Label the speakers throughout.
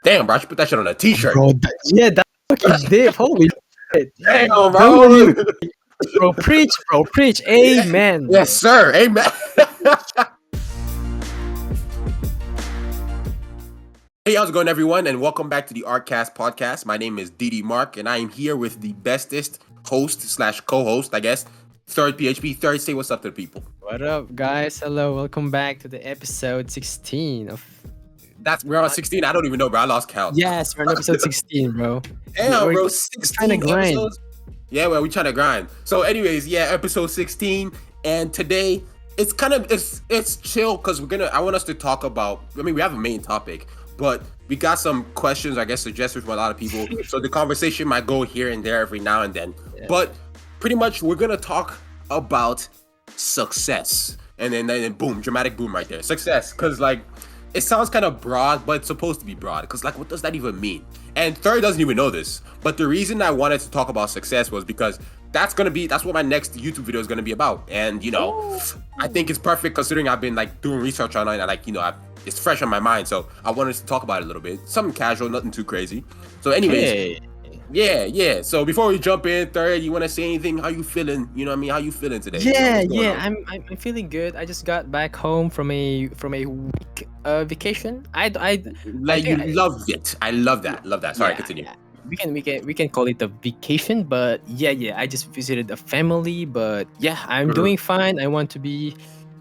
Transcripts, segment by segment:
Speaker 1: Damn, bro, I should put that shit on a t-shirt.
Speaker 2: Bro, that fucking dip. Holy shit.
Speaker 1: Damn, bro.
Speaker 2: W, bro, preach. Amen.
Speaker 1: Yes, sir. Amen. Hey, how's it going, everyone? And welcome back to the Artcast podcast. My name is Didi Mark, and I am here with the bestest host / co-host, I guess. Third PHP. Third, say what's up to the people.
Speaker 2: What up, guys? Hello, welcome back to the episode 16 of.
Speaker 1: We're on 16. I don't even know, bro. I lost count.
Speaker 2: Yes, we're on episode 16, bro.
Speaker 1: Damn,
Speaker 2: We're
Speaker 1: bro.
Speaker 2: trying to
Speaker 1: 16
Speaker 2: grind.
Speaker 1: episodes. Yeah, well, we're trying to grind. So, anyways, yeah, episode 16, and today it's kind of it's chill because I want us to talk about. I mean, we have a main topic, but we got some questions, I guess, suggestions from a lot of people. So the conversation might go here and there every now and then. Yeah. But pretty much, we're gonna talk about success, and then boom, dramatic boom right there, success, because like. It sounds kind of broad, but it's supposed to be broad. Because, like, what does that even mean? And Third doesn't even know this. But the reason I wanted to talk about success was because that's what my next YouTube video is going to be about. And, I think it's perfect considering I've been, like, doing research on it. And, like, it's fresh on my mind. So I wanted to talk about it a little bit. Something casual, nothing too crazy. So anyways, yeah. So before we jump in, Third, you want to say anything? How you feeling? You know what I mean? How you feeling today?
Speaker 2: I'm feeling good. I just got back home from a week vacation.
Speaker 1: I love it. I love that. Sorry, continue.
Speaker 2: Yeah. We can call it a vacation, but yeah. I just visited a family, but yeah, I'm doing fine. I want to be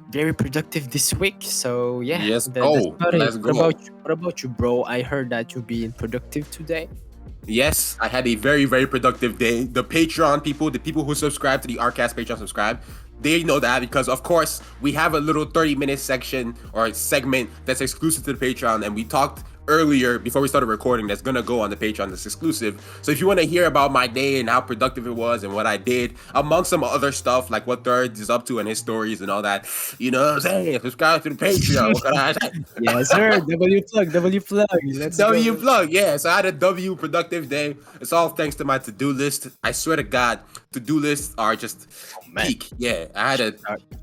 Speaker 2: very productive this week. So yeah.
Speaker 1: Let's go.
Speaker 2: What about you, bro? I heard that you've been productive today.
Speaker 1: Yes, I had a very, very productive day. The Patreon people, the people who subscribe to the Artcast Patreon they know that because, of course, we have a little 30-minute section or segment that's exclusive to the Patreon, and we talked earlier before we started recording that's gonna go on the Patreon that's exclusive. So if you want to hear about my day and how productive it was and what I did, among some other stuff like what Third is up to and his stories and all that, you know what I'm saying? Subscribe to the Patreon. What can I say?
Speaker 2: Yes, sir. W plug. Let's
Speaker 1: W plug. Yeah. So I had a W productive day. It's all thanks to my to-do list. I swear to God, to-do lists are just peak. Yeah, I had an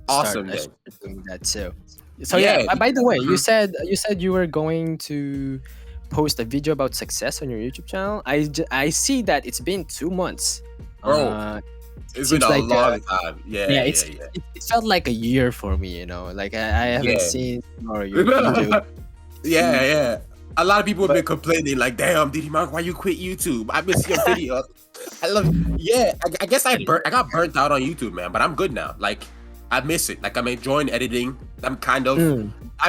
Speaker 1: awesome day.
Speaker 2: Doing that too. So yeah. By the way, you said you were going to post a video about success on your YouTube channel. I see that it's been 2 months.
Speaker 1: Bro, it's been a long time.
Speaker 2: It felt like a year for me. Like I haven't seen your video.
Speaker 1: Yeah. A lot of people have been complaining, like, "Damn, Didi Mark, why you quit YouTube? I miss your video." I love. Yeah, I guess I got burnt out on YouTube, man. But I'm good now. Like. I miss it. Like, I'm enjoying editing. I'm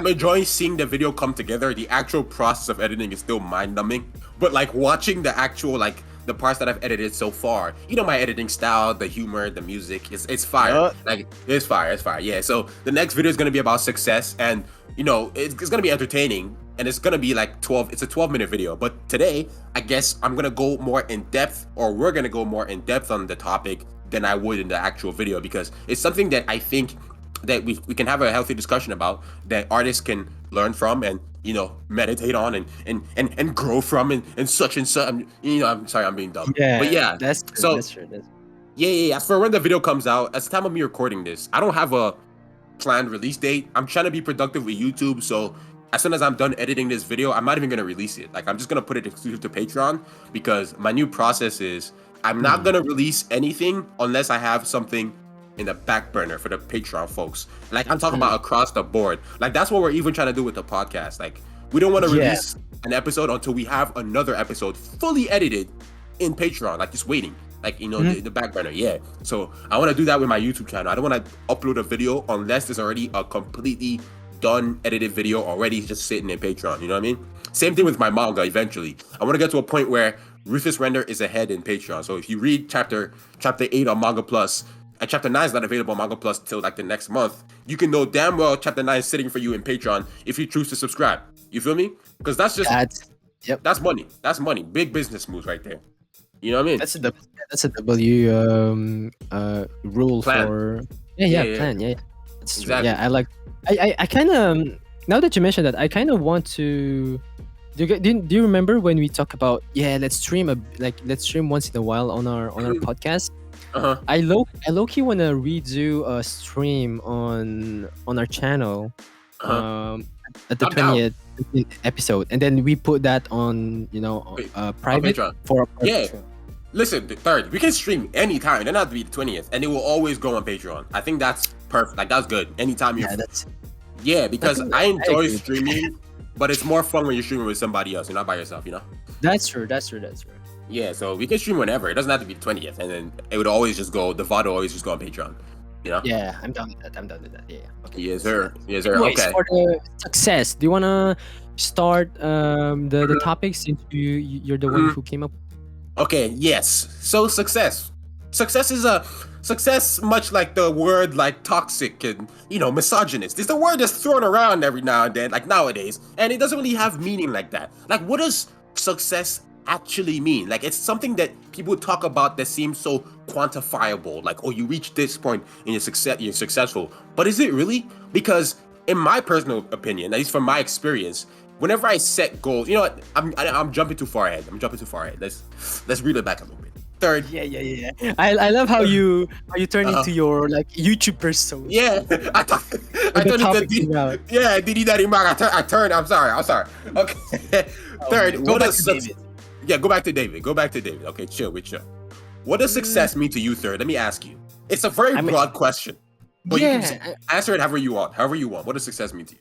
Speaker 1: enjoying seeing the video come together. The actual process of editing is still mind-numbing. But, like, watching the actual, like, the parts that I've edited so far, my editing style, the humor, the music, it's fire. Like, it's fire. Yeah, so the next video is going to be about success. And, it's going to be entertaining. And it's going to be, like, it's a 12-minute video. But today, I guess I'm going to go more in-depth, or we're going to go more in-depth on the topic than I would in the actual video, because it's something that I think that we can have a healthy discussion about, that artists can learn from and meditate on and grow from and such. I'm sorry, I'm being dumb.
Speaker 2: Yeah,
Speaker 1: but yeah,
Speaker 2: that's true.
Speaker 1: Yeah. As for when the video comes out, at the time of me recording this, I don't have a planned release date. I'm trying to be productive with YouTube, so as soon as I'm done editing this video, I'm not even gonna release it. Like, I'm just gonna put it exclusive to Patreon, because my new process is I'm not gonna release anything unless I have something in the back burner for the Patreon folks. Like, I'm talking about across the board. Like, that's what we're even trying to do with the podcast. Like, we don't want to release an episode until we have another episode fully edited in Patreon, like just waiting. Like, the back burner. Yeah. So I want to do that with my YouTube channel. I don't want to upload a video unless there's already a completely done edited video already just sitting in Patreon. You know what I mean? Same thing with my manga eventually. I want to get to a point where Ruthless Render is ahead in Patreon. So if you read chapter 8 on Manga Plus, and chapter 9 is not available on Manga Plus till like the next month, you can know damn well chapter 9 is sitting for you in Patreon if you choose to subscribe. You feel me? Because that's money. That's money. Big business moves right there. You know what I mean?
Speaker 2: That's a W rule
Speaker 1: plan.
Speaker 2: For plan. Yeah.
Speaker 1: Exactly.
Speaker 2: Yeah, I kind of, now that you mentioned that, I kind of want to. Do you remember when we talk about let's stream once in a while on our podcast? I low-key want to redo a stream on our channel at the episode, and then we put that on private
Speaker 1: Patreon.
Speaker 2: for
Speaker 1: Yeah. Listen, the third, we can stream anytime. It doesn't have to be the 20th, and it will always go on Patreon. I think that's perfect. Like that's good. Anytime you're. Because I enjoy streaming, but it's more fun when you're streaming with somebody else. You're not by yourself.
Speaker 2: That's true.
Speaker 1: Yeah, so we can stream whenever. It doesn't have to be the 20th, and then it would always just go. The VOD will always just go on Patreon.
Speaker 2: Yeah, I'm done with that. Yeah. Okay.
Speaker 1: Yes, sir. Yes, sir.
Speaker 2: Anyways,
Speaker 1: Okay.
Speaker 2: for the success, do you wanna start the topics since you're the one who came up?
Speaker 1: Okay. Yes. So success. Success is a success, much like the word like toxic and misogynist. It's the word that's thrown around every now and then, like nowadays, and it doesn't really have meaning like that. Like, what does success actually mean? Like, it's something that people talk about that seems so quantifiable. Like, oh, you reach this point and you're successful. But is it really? Because in my personal opinion, at least from my experience, whenever I set goals, you know what? I'm jumping too far ahead. Let's reel it back a little bit. Third.
Speaker 2: Yeah. I love how you turn into your like YouTube persona.
Speaker 1: Yeah, I turned into Didi Daddy Mark. I turned. I'm sorry. Okay. Third.
Speaker 2: Go back to David.
Speaker 1: Yeah, go back to David. Okay, chill. What does success mean to you, third? Let me ask you. It's a very broad question, but you can answer it however you want. What does success mean to you?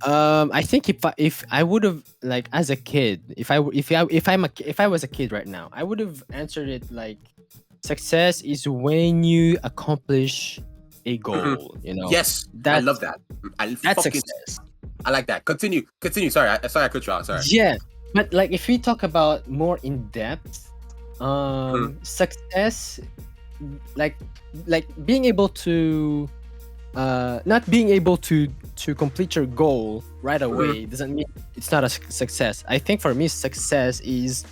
Speaker 2: I think if I would have like as a kid, if I was a kid right now, I would have answered it like success is when you accomplish a goal.
Speaker 1: Yes, I love that.
Speaker 2: That's success.
Speaker 1: I like that. Continue. Sorry, I cut you off. Sorry.
Speaker 2: Yeah, but like if we talk about more in depth, success, like being able to, not being able to complete your goal right away doesn't mean it's not a success. I think for me, success is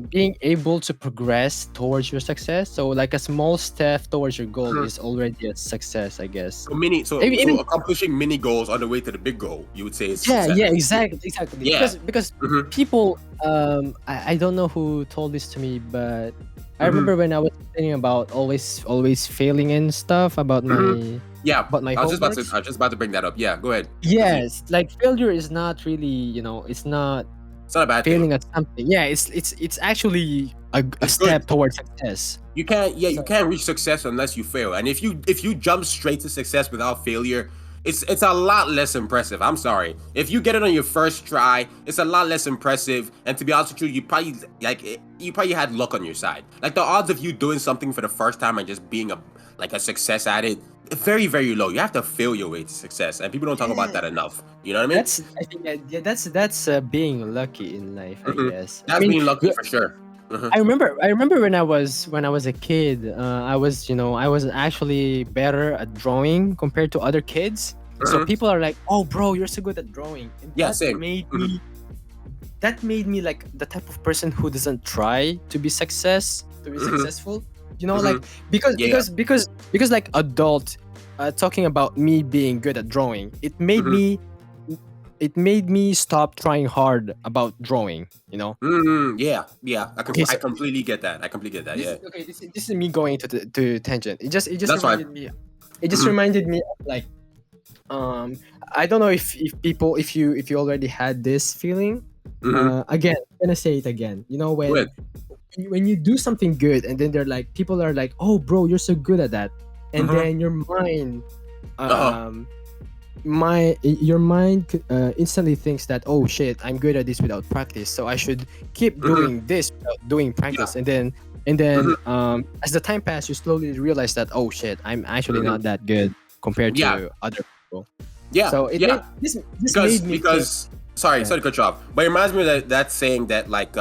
Speaker 2: being able to progress towards your success. So like a small step towards your goal is already a success, I guess.
Speaker 1: So accomplishing mini goals on the way to the big goal, you would say is success.
Speaker 2: Yeah, exactly.
Speaker 1: Yeah.
Speaker 2: Because people, I don't know who told this to me, but I remember when I was thinking about always failing and stuff about my about my
Speaker 1: I was
Speaker 2: homeworks.
Speaker 1: just about to bring that up. Yeah, go ahead.
Speaker 2: Yes, like failure is not really, it's not
Speaker 1: a bad
Speaker 2: failing
Speaker 1: thing.
Speaker 2: at something. Yeah, it's actually a step
Speaker 1: good.
Speaker 2: towards success.
Speaker 1: You can't reach success unless you fail. And if you jump straight to success without failure, it's a lot less impressive. I'm sorry. If you get it on your first try, it's a lot less impressive. And to be honest with you, you probably had luck on your side. Like the odds of you doing something for the first time and just being a success at it, very, very low. You have to fail your way to success, and people don't talk about that enough. You know what I mean?
Speaker 2: That's being lucky in life, I guess.
Speaker 1: That's being lucky for sure.
Speaker 2: I remember when I was a kid, I was actually better at drawing compared to other kids. So people are like, "Oh, bro, you're so good at drawing." And
Speaker 1: same.
Speaker 2: That made me like the type of person who doesn't try to be successful. Like because like adult talking about me being good at drawing, it made me stop trying hard about drawing.
Speaker 1: Yeah. I completely get that.
Speaker 2: This is me going to tangent. It just
Speaker 1: That's
Speaker 2: reminded
Speaker 1: fine.
Speaker 2: me. It just reminded me of like I don't know if you already had this feeling. Again, I'm gonna say it again. When you do something good and then they're like, people are like, "Oh, bro, you're so good at that," and then your mind instantly thinks that, "Oh shit, I'm good at this without practice, so I should keep doing this without doing practice." And then as the time passes, you slowly realize that, "Oh shit, I'm actually not that good compared to other people."
Speaker 1: Yeah.
Speaker 2: So this made me
Speaker 1: sorry to cut you off, but it reminds me of that saying that like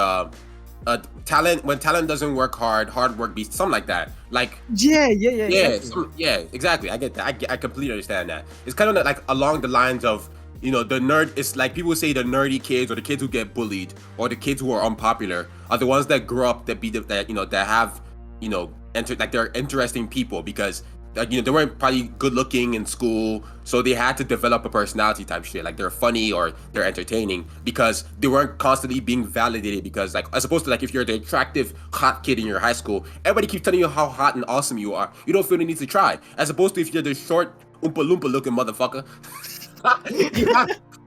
Speaker 1: when talent doesn't work hard work beats, something like that. Like exactly. I get that. I completely understand that. It's kind of like along the lines of the nerd. It's like people say the nerdy kids or the kids who get bullied or the kids who are unpopular are the ones that grow up that have they're interesting people because they weren't probably good looking in school, so they had to develop a personality type shit. Like they're funny or they're entertaining because they weren't constantly being validated. Because like as opposed to like if you're the attractive hot kid in your high school, everybody keeps telling you how hot and awesome you are. You don't feel the need to try. As opposed to if you're the short Oompa Loompa looking motherfucker,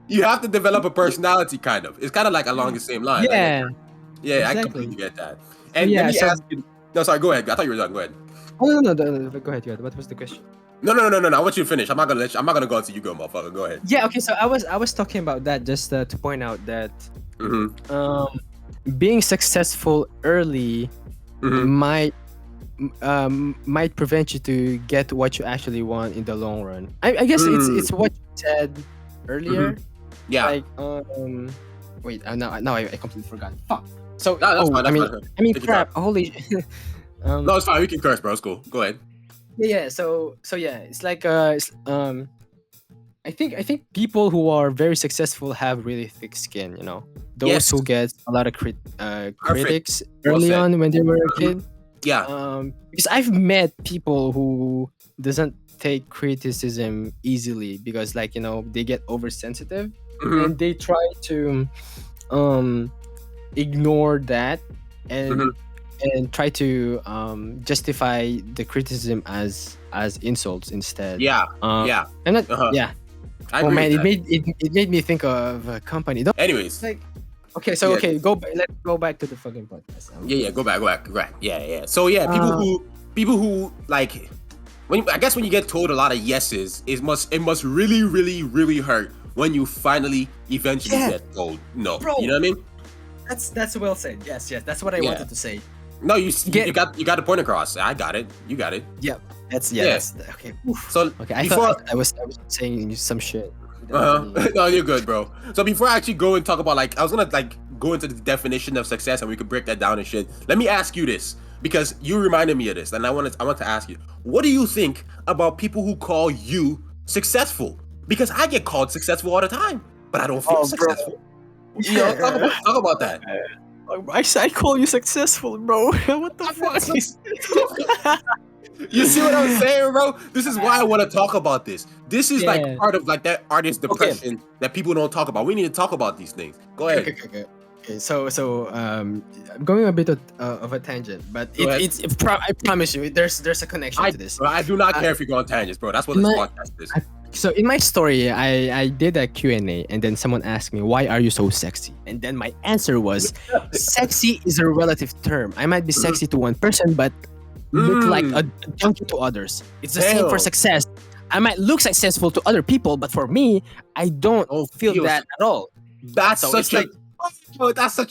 Speaker 1: You have to develop a personality, kind of. It's kind of like along the same line.
Speaker 2: Yeah,
Speaker 1: Yeah, I
Speaker 2: exactly.
Speaker 1: completely get that.
Speaker 2: So
Speaker 1: And let
Speaker 2: yeah,
Speaker 1: me
Speaker 2: so
Speaker 1: ask you. No, sorry. Go ahead. I thought you were done. Go ahead.
Speaker 2: oh no, go ahead. What was the question?
Speaker 1: No. I want you to finish. I'm not gonna let you, I'm not gonna go until you go, motherfucker. Go ahead.
Speaker 2: Yeah, okay. So I was talking about that just to point out that
Speaker 1: Mm-hmm.
Speaker 2: being successful early
Speaker 1: Mm-hmm.
Speaker 2: might prevent you to get what you actually want in the long run. I guess it's what you said earlier.
Speaker 1: Yeah.
Speaker 2: Like wait, now I completely forgot. Fuck. So
Speaker 1: No, that's fine.
Speaker 2: I
Speaker 1: That's
Speaker 2: mean
Speaker 1: fine.
Speaker 2: I mean
Speaker 1: Take your
Speaker 2: crap. Holy.
Speaker 1: No, it's fine. We can curse, bro. It's cool. Go ahead.
Speaker 2: Yeah. So yeah, it's like I think people who are very successful have really thick skin. You know, those
Speaker 1: Yes.
Speaker 2: who get a lot of
Speaker 1: Perfect.
Speaker 2: critics
Speaker 1: Well
Speaker 2: early
Speaker 1: said.
Speaker 2: on when they were a kid.
Speaker 1: Yeah.
Speaker 2: Because I've met people who doesn't take criticism easily because, like, you know, they get oversensitive
Speaker 1: Mhm.
Speaker 2: and they try to ignore that and
Speaker 1: Mhm.
Speaker 2: and try to justify the criticism as insults instead.
Speaker 1: Yeah.
Speaker 2: Um,
Speaker 1: Yeah.
Speaker 2: I'm not.
Speaker 1: Uh-huh.
Speaker 2: Yeah.
Speaker 1: I
Speaker 2: Oh
Speaker 1: agree
Speaker 2: man,
Speaker 1: with that.
Speaker 2: it made me think of a company.
Speaker 1: Anyways.
Speaker 2: Like, okay, so
Speaker 1: Yeah.
Speaker 2: okay, let's go back to the fucking podcast.
Speaker 1: Yeah. Go back. Yeah. So yeah, people who like when you get told a lot of yeses, it must really, really, really hurt when you finally eventually
Speaker 2: Yeah.
Speaker 1: get told no.
Speaker 2: Bro.
Speaker 1: You know what I mean?
Speaker 2: That's well said. Yes, that's what I
Speaker 1: Yeah.
Speaker 2: wanted to say.
Speaker 1: No, you
Speaker 2: Get-
Speaker 1: got the point across. I got it. You got it.
Speaker 2: Yeah, that's
Speaker 1: Yeah.
Speaker 2: that's okay. Oof.
Speaker 1: So
Speaker 2: Okay, I
Speaker 1: before
Speaker 2: thought I was saying some shit.
Speaker 1: No, you're good, bro. So before I actually go and talk about I was gonna go into the definition of success and we could break that down and shit. Let me ask you this because you reminded me of this, and I want to ask you, what do you think about people who call you successful? Because I get called successful all the time, but I don't feel successful. You know, talk about that.
Speaker 2: I call you successful, bro. What the fuck?
Speaker 1: You see what I'm saying, bro? This is why I want to talk about this. This is
Speaker 2: Yeah.
Speaker 1: part of that artist depression that people don't talk about. We need to talk about these things. Go ahead.
Speaker 2: Okay, so I'm going a bit of a tangent, but
Speaker 1: Go ahead.
Speaker 2: I promise you, there's a connection to this.
Speaker 1: I do not care if you go on tangents, bro. That's what this podcast is.
Speaker 2: So in my story, I did a Q&A and then someone asked me, why are you so sexy? And then my answer was, sexy is a relative term. I might be sexy to one person, but look like a junkie to others. It's the same for success. I might look successful to other people, but for me, I don't feel that at all.
Speaker 1: That's such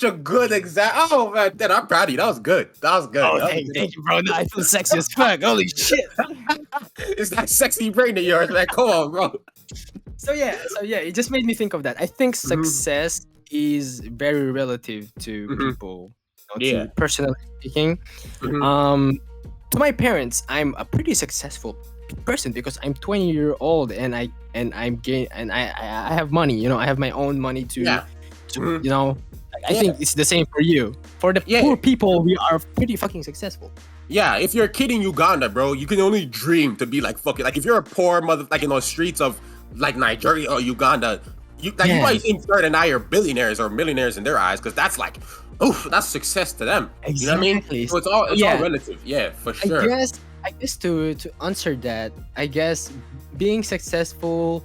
Speaker 1: a good example. Oh man, Dad, I'm proud of you. That was good.
Speaker 2: Oh, thank you, bro. Now I feel sexy as fuck. Holy shit.
Speaker 1: It's that sexy brain of yours, man. Come on, bro.
Speaker 2: So yeah, it just made me think of that. I think success is very relative to people. You know, to personally speaking. To my parents, I'm a pretty successful person because I'm 20-year-old and I have money. You know, I have my own money to you know. I think it's the same for you. For the poor people, we are pretty fucking successful.
Speaker 1: Yeah, if you're a kid in Uganda, bro, you can only dream to be fucking if you're a poor mother in the streets of Nigeria or Uganda, you probably think Third and I are billionaires or millionaires in their eyes because that's that's success to them.
Speaker 2: Exactly.
Speaker 1: You know what I mean? So it's all relative. Yeah, for sure.
Speaker 2: I guess to answer that, I guess being successful,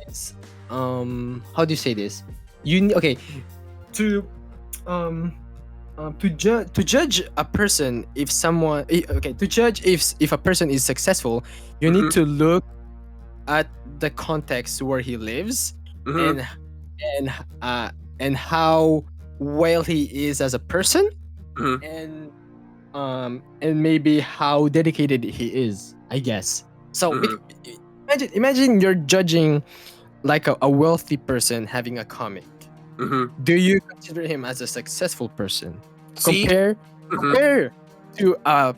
Speaker 2: it's how do you say this? To judge a person if a person is successful, you need to look at the context where he lives and how well he is as a person and maybe how dedicated he is, I guess. So imagine you're judging like a wealthy person having a comic. Do you consider him as a successful person? Compare to a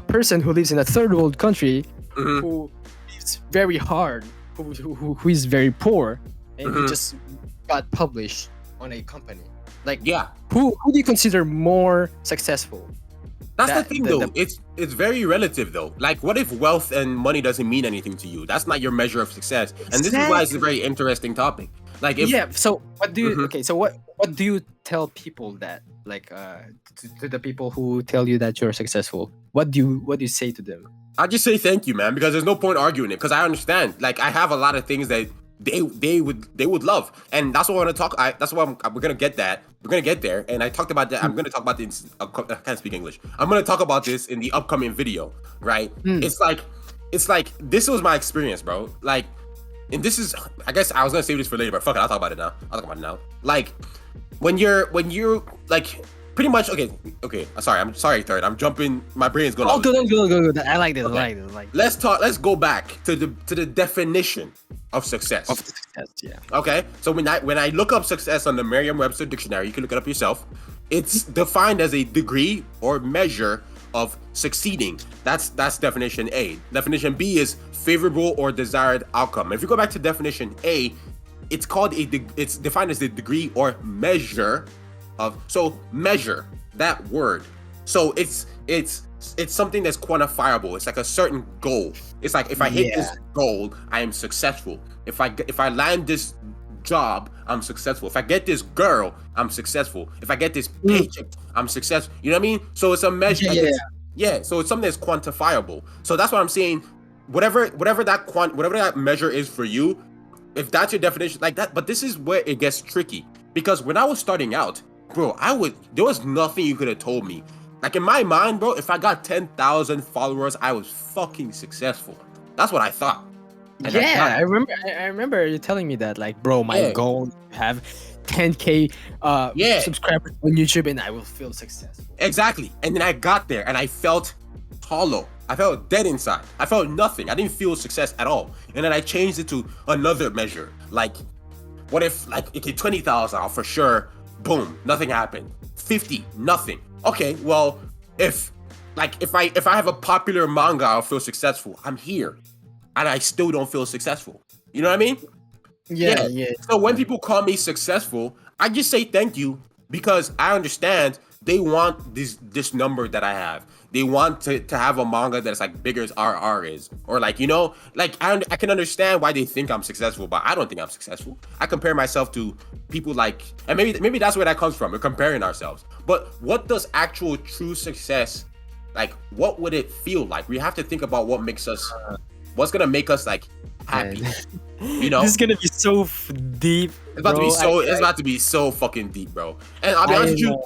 Speaker 2: person who lives in a third world country who lives very hard, who is very poor, and he just got published on a company. Who do you consider more successful?
Speaker 1: That's the thing, though. It's very relative, though. What if wealth and money doesn't mean anything to you? That's not your measure of success, and this is why it's a very interesting topic.
Speaker 2: So what do you? So what do you tell people that to the people who tell you that you're successful? What do you say to them?
Speaker 1: I just say thank you, man, because there's no point arguing it. Because I understand. Like, I have a lot of things that they would love, and that's what I want to talk. That's what we're gonna get that. We're gonna get there, and I talked about that. I'm gonna talk about this. I can't speak English. I'm gonna talk about this in the upcoming video, right? It's like this was my experience, bro. Like, and this is, I guess I was gonna save this for later, but fuck it, I'll talk about it now. Like, when you're like pretty much okay. I'm sorry, third. I'm jumping. My brain's going.
Speaker 2: Oh, good. I like this. Okay. I like this.
Speaker 1: Let's go back to the definition of success.
Speaker 2: Of success, yeah.
Speaker 1: Okay. So when I look up success on the Merriam-Webster dictionary, you can look it up yourself. It's defined as a degree or measure of succeeding. That's definition A. Definition B is favorable or desired outcome. If you go back to definition A, it's defined as the degree or measure of, so measure, that word. So it's something that's quantifiable. It's like a certain goal. It's like, if I hit this goal, I am successful. If I land this job, I'm successful. If I get this girl, I'm successful. If I get this paycheck, I'm successful. You know what I mean? So it's a measure. So it's something that's quantifiable. So that's what I'm saying. Whatever that measure is for you, if that's your definition, like that. But this is where it gets tricky, because when I was starting out, bro, there was nothing you could have told me. Like, in my mind, bro, if I got 10,000 followers, I was fucking successful. That's what I thought. And
Speaker 2: I remember you telling me that, like, bro, my goal is to have 10K subscribers on YouTube and I will feel successful.
Speaker 1: Exactly. And then I got there and I felt hollow. I felt dead inside. I felt nothing. I didn't feel success at all. And then I changed it to another measure. Like, what if, like, okay, 20,000 for sure, boom, nothing happened. 50, nothing. Okay, well, if I have a popular manga, I'll feel successful. I'm here, and I still don't feel successful. You know what I mean?
Speaker 2: Yeah.
Speaker 1: So when people call me successful, I just say thank you, because I understand they want this number that I have. They want to have a manga that's like bigger as RR is, or like, you know, like I can understand why they think I'm successful, but I don't think I'm successful. I compare myself to people like, and maybe that's where that comes from. We're comparing ourselves. But what does actual true success, like, what would it feel like? We have to think about what's gonna make us like happy. You know,
Speaker 2: this is gonna be so deep.
Speaker 1: It's about to be so fucking deep, bro. And I'll be honest with you,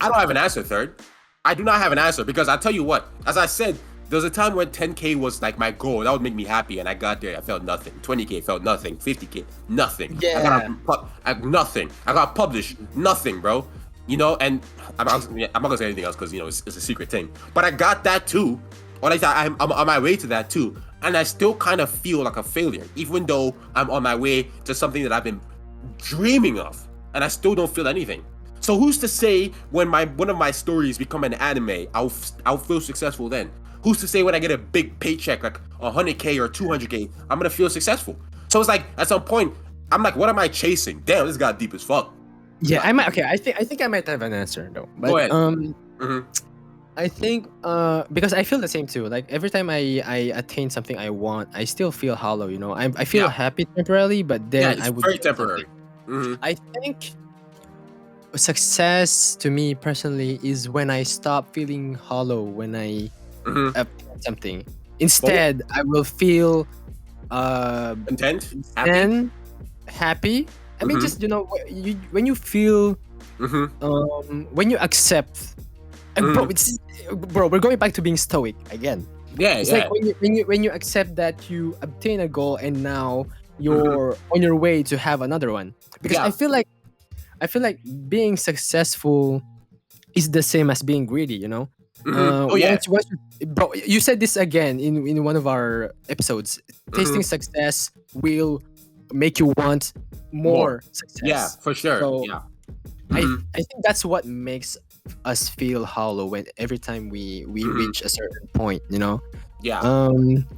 Speaker 1: I don't have an answer, third. I do not have an answer, because I'll tell you what, as I said, there was a time when 10K was like my goal. That would make me happy, and I got there. I felt nothing. 20K felt nothing. 50K, nothing.
Speaker 2: Yeah.
Speaker 1: Nothing. I got published, nothing, bro. You know, and I'm not gonna say anything else, because, you know, it's a secret thing. But I got that too, or like I'm on my way to that too, and I still kind of feel like a failure, even though I'm on my way to something that I've been dreaming of, and I still don't feel anything. So who's to say when one of my stories become an anime, I'll feel successful then? Who's to say when I get a big paycheck, like 100K or 200K, I'm gonna feel successful? So it's like, at some point, I'm like, what am I chasing? Damn, this got deep as fuck.
Speaker 2: Yeah, I might. Okay, I think I might have an answer though. But,
Speaker 1: go ahead.
Speaker 2: I think because I feel the same too. Like, every time I attain something I want, I still feel hollow. You know, I feel happy temporarily, but then
Speaker 1: it's very temporary.
Speaker 2: I think success to me personally is when I stop feeling hollow when I obtain something. Instead, I will feel
Speaker 1: content,
Speaker 2: happy. I mean, just, you know, when you feel when you accept, and bro, we're going back to being stoic again. It's like when you accept that you obtain a goal and now you're on your way to have another one. Because I feel like being successful is the same as being greedy, you know? Bro, you said this again in one of our episodes. Tasting success will make you want more success.
Speaker 1: Yeah, for sure. So,
Speaker 2: I think that's what makes us feel hollow when every time we reach a certain point, you know?
Speaker 1: Yeah.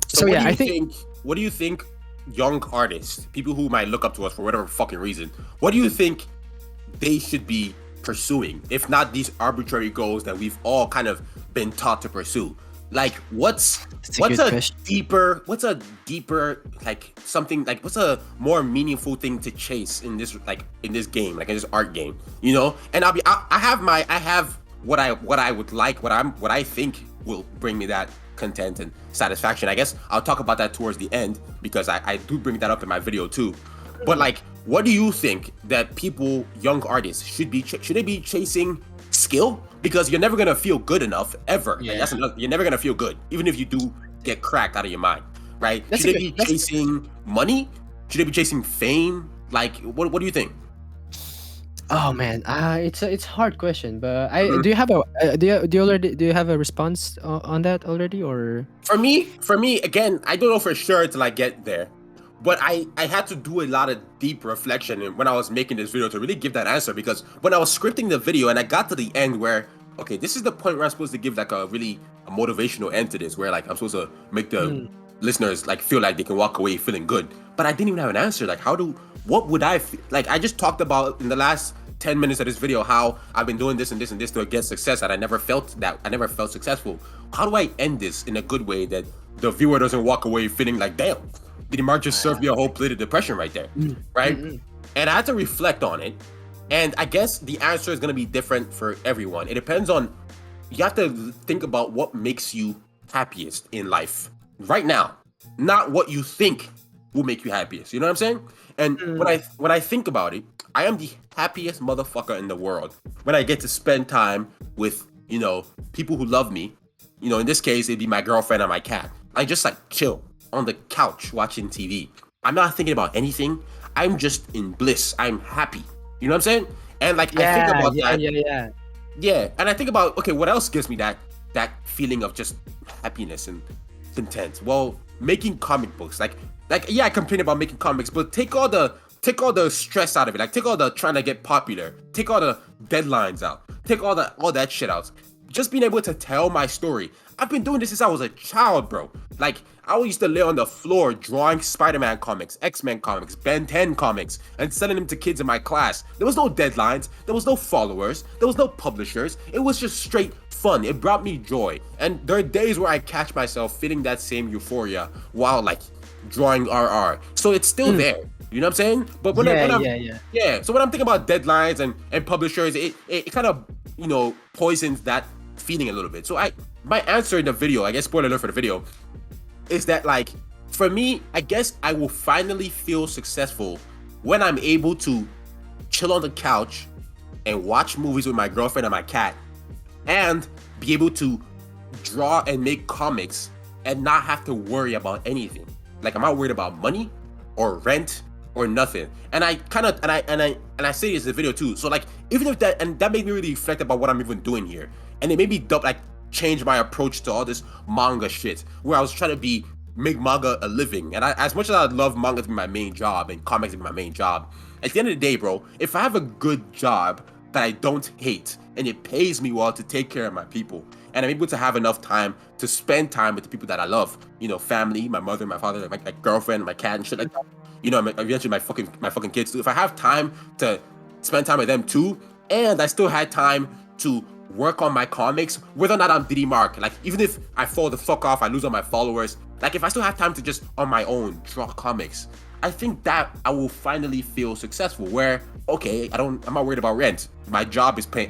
Speaker 2: So yeah, I think.
Speaker 1: What do you think young artists, people who might look up to us for whatever fucking reason, what do you think they should be pursuing, if not these arbitrary goals that we've all kind of been taught to pursue? Like, what's a deeper like something, like what's a more meaningful thing to chase in this game, like in this art game, you know? And I have what I would like, what I think will bring me that content and satisfaction. I guess I'll talk about that towards the end because I do bring that up in my video too. But like, what do you think that people, young artists, should they be chasing skill? Because you're never gonna feel good enough ever. Like, that's another, you're never gonna feel good, even if you do get cracked out of your mind, right? Should they be chasing money? Should they be chasing fame? Like, what do you think?
Speaker 2: Oh man, it's a hard question, but do you have a do you have a response on that already, or?
Speaker 1: For me, again, I don't know for sure till I get there, but I had to do a lot of deep reflection when I was making this video to really give that answer, because when I was scripting the video and I got to the end where, okay, this is the point where I'm supposed to give like a motivational end to this, where like I'm supposed to make the listeners like feel like they can walk away feeling good, but I didn't even have an answer. Like, what would I feel? Like, I just talked about in the last 10 minutes of this video how I've been doing this and this and this to get success, and I never felt successful. How do I end this in a good way that the viewer doesn't walk away feeling like, damn, did Mark just serve me a whole plate of depression right there, right? And I had to reflect on it, and I guess the answer is going to be different for everyone. It depends on, you have to think about what makes you happiest in life right now, not what you think will make you happiest. You know what I'm saying? And when I think about it, I am the happiest motherfucker in the world when I get to spend time with, people who love me. In this case, it'd be my girlfriend and my cat. I just like chill on the couch watching TV. I'm not thinking about anything. I'm just in bliss. I'm happy. You know what I'm saying? And like, I think about that. Yeah. And I think about, okay, what else gives me that feeling of just happiness and content? Well, making comic books. Like, yeah, I complain about making comics, but take all the stress out of it. Like, take all the trying to get popular, take all the deadlines out, take all that shit out. Just being able to tell my story. I've been doing this since I was a child, bro. Like, I used to lay on the floor drawing Spider-Man comics, X-Men comics, Ben 10 comics, and sending them to kids in my class. There was no deadlines, there was no followers, there was no publishers. It was just straight fun. It brought me joy. And there are days where I catch myself feeling that same euphoria while like drawing RR. So it's still there. You know what I'm saying? But when so when I'm thinking about deadlines and publishers, it kind of, poisons that feeling a little bit. So my answer in the video, I guess spoiler alert for the video, is that like, for me, I guess I will finally feel successful when I'm able to chill on the couch and watch movies with my girlfriend and my cat, and be able to draw and make comics and not have to worry about anything. Like, I'm not worried about money or rent or nothing. And I kind of, and I say this in the video too. So like, even if that made me really reflect about what I'm even doing here. And it made me change my approach to all this manga shit, where I was trying to make manga a living. And as much as I love manga to be my main job and comics to be my main job, at the end of the day, bro, if I have a good job that I don't hate and it pays me well to take care of my people, and I'm able to have enough time to spend time with the people that I love, family, my mother, my father, my girlfriend, my cat, and shit like that. Eventually my fucking kids too. If I have time to spend time with them too, and I still had time to work on my comics, whether or not I'm Diddy Mark, like, even if I fall the fuck off, I lose all my followers, like, if I still have time to just on my own draw comics, I think that I will finally feel successful. Where, okay, I'm not worried about rent. My job is paying.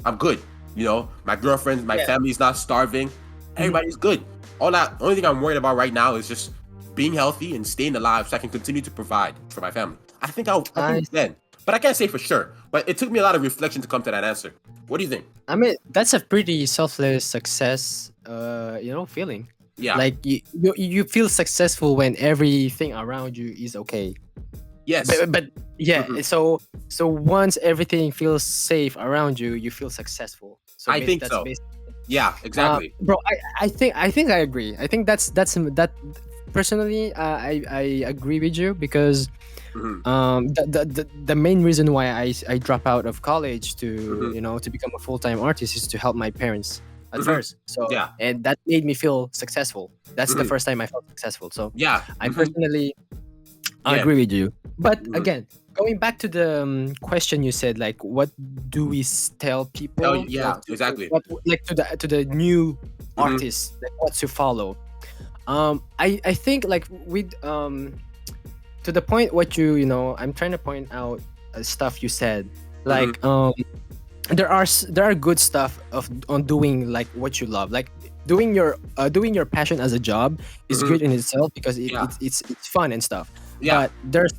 Speaker 1: I'm good. My girlfriend, my family's not starving. Everybody's good. Only thing I'm worried about right now is just being healthy and staying alive so I can continue to provide for my family. I think then. But I can't say for sure. But it took me a lot of reflection to come to that answer. What do you think?
Speaker 2: I mean, that's a pretty selfless success, feeling.
Speaker 1: Yeah.
Speaker 2: Like, you feel successful when everything around you is okay.
Speaker 1: Yes.
Speaker 2: But yeah, so once everything feels safe around you, you feel successful. So
Speaker 1: I think so. Yeah, exactly.
Speaker 2: Bro, I think I agree. I think that's that. Personally, I agree with you, because the main reason why I drop out of college to to become a full-time artist is to help my parents at first. So and that made me feel successful. That's the first time I felt successful. So I personally agree with you. But again, going back to the question you said, like, what do we tell people?
Speaker 1: Oh, yeah, exactly.
Speaker 2: To the new artists, like, what to follow. I think, like, with to the point what I'm trying to point out stuff you said, like there are good stuff on doing like what you love. Like, doing your passion as a job is
Speaker 1: Mhm.
Speaker 2: good in itself because
Speaker 1: Yeah.
Speaker 2: it's fun and stuff.
Speaker 1: Yeah.
Speaker 2: But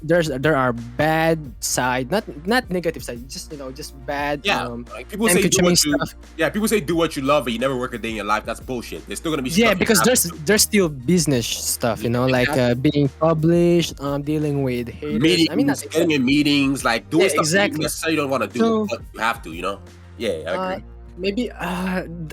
Speaker 2: there are bad side, not negative side, just just bad
Speaker 1: Yeah. Like people
Speaker 2: time
Speaker 1: say do
Speaker 2: consuming
Speaker 1: what you
Speaker 2: stuff.
Speaker 1: people say do what you love, but you never work a day in your life. That's bullshit. There's still gonna be
Speaker 2: Yeah,
Speaker 1: stuff you
Speaker 2: because
Speaker 1: have to do.
Speaker 2: there's still business stuff, like
Speaker 1: Exactly.
Speaker 2: being published, dealing with haters. I mean, not
Speaker 1: Meetings, getting
Speaker 2: exactly.
Speaker 1: in meetings, like
Speaker 2: Yeah,
Speaker 1: doing stuff that you
Speaker 2: exactly.
Speaker 1: necessarily don't want to do,
Speaker 2: So
Speaker 1: but you have to, Yeah, I
Speaker 2: uh
Speaker 1: agree.
Speaker 2: maybe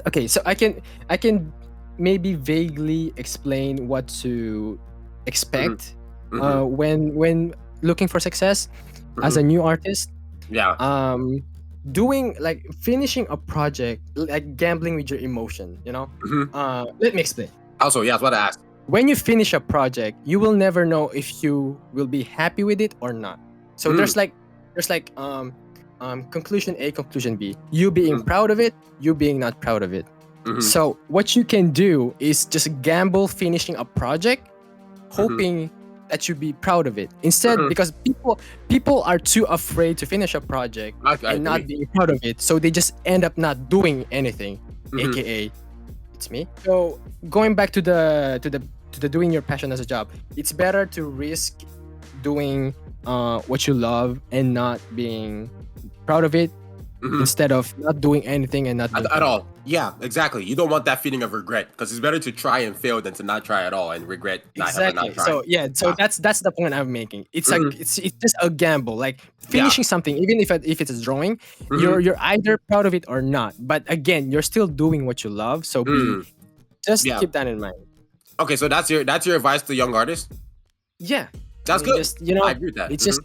Speaker 2: okay, so I can maybe vaguely explain what to
Speaker 1: Hmm.
Speaker 2: expect
Speaker 1: Hmm.
Speaker 2: when looking for success as
Speaker 1: Hmm.
Speaker 2: a new artist.
Speaker 1: Yeah.
Speaker 2: um Doing like finishing a project, like gambling with your emotion,
Speaker 1: Hmm.
Speaker 2: let me explain.
Speaker 1: Also, yeah, that's what I asked.
Speaker 2: When you finish a project, you will never know if you will be happy with it or not. So
Speaker 1: Mm.
Speaker 2: there's conclusion A, conclusion B. You being
Speaker 1: Hmm.
Speaker 2: proud of it, you being not proud of it.
Speaker 1: Hmm.
Speaker 2: So what you can do is just gamble finishing a project,
Speaker 1: Hmm.
Speaker 2: hoping that you be proud of it. Instead,
Speaker 1: Hmm.
Speaker 2: because people are too afraid to finish a project
Speaker 1: I
Speaker 2: and not
Speaker 1: agree.
Speaker 2: being proud of it, so they just end up not doing anything,
Speaker 1: Hmm.
Speaker 2: aka it's me. So going back to the doing your passion as a job, it's better to risk doing what you love and not being proud of it,
Speaker 1: Hmm.
Speaker 2: instead of not doing anything and not being
Speaker 1: At
Speaker 2: proud of it.
Speaker 1: all. Yeah, exactly. You don't want that feeling of regret because it's better to try and fail than to not try at all and regret not
Speaker 2: Exactly.
Speaker 1: trying.
Speaker 2: So yeah, so
Speaker 1: Yeah.
Speaker 2: that's the point I'm making. It's like
Speaker 1: Hmm.
Speaker 2: it's just a gamble. Like
Speaker 1: Yeah.
Speaker 2: finishing something, even if it's a drawing,
Speaker 1: Hmm.
Speaker 2: you're either proud of it or not. But again, you're still doing what you love. So
Speaker 1: Mm.
Speaker 2: just
Speaker 1: Yeah.
Speaker 2: keep that in mind.
Speaker 1: Okay, so that's your advice to young artists.
Speaker 2: Yeah. I
Speaker 1: That's
Speaker 2: mean,
Speaker 1: good.
Speaker 2: just
Speaker 1: I agree with that.
Speaker 2: it's just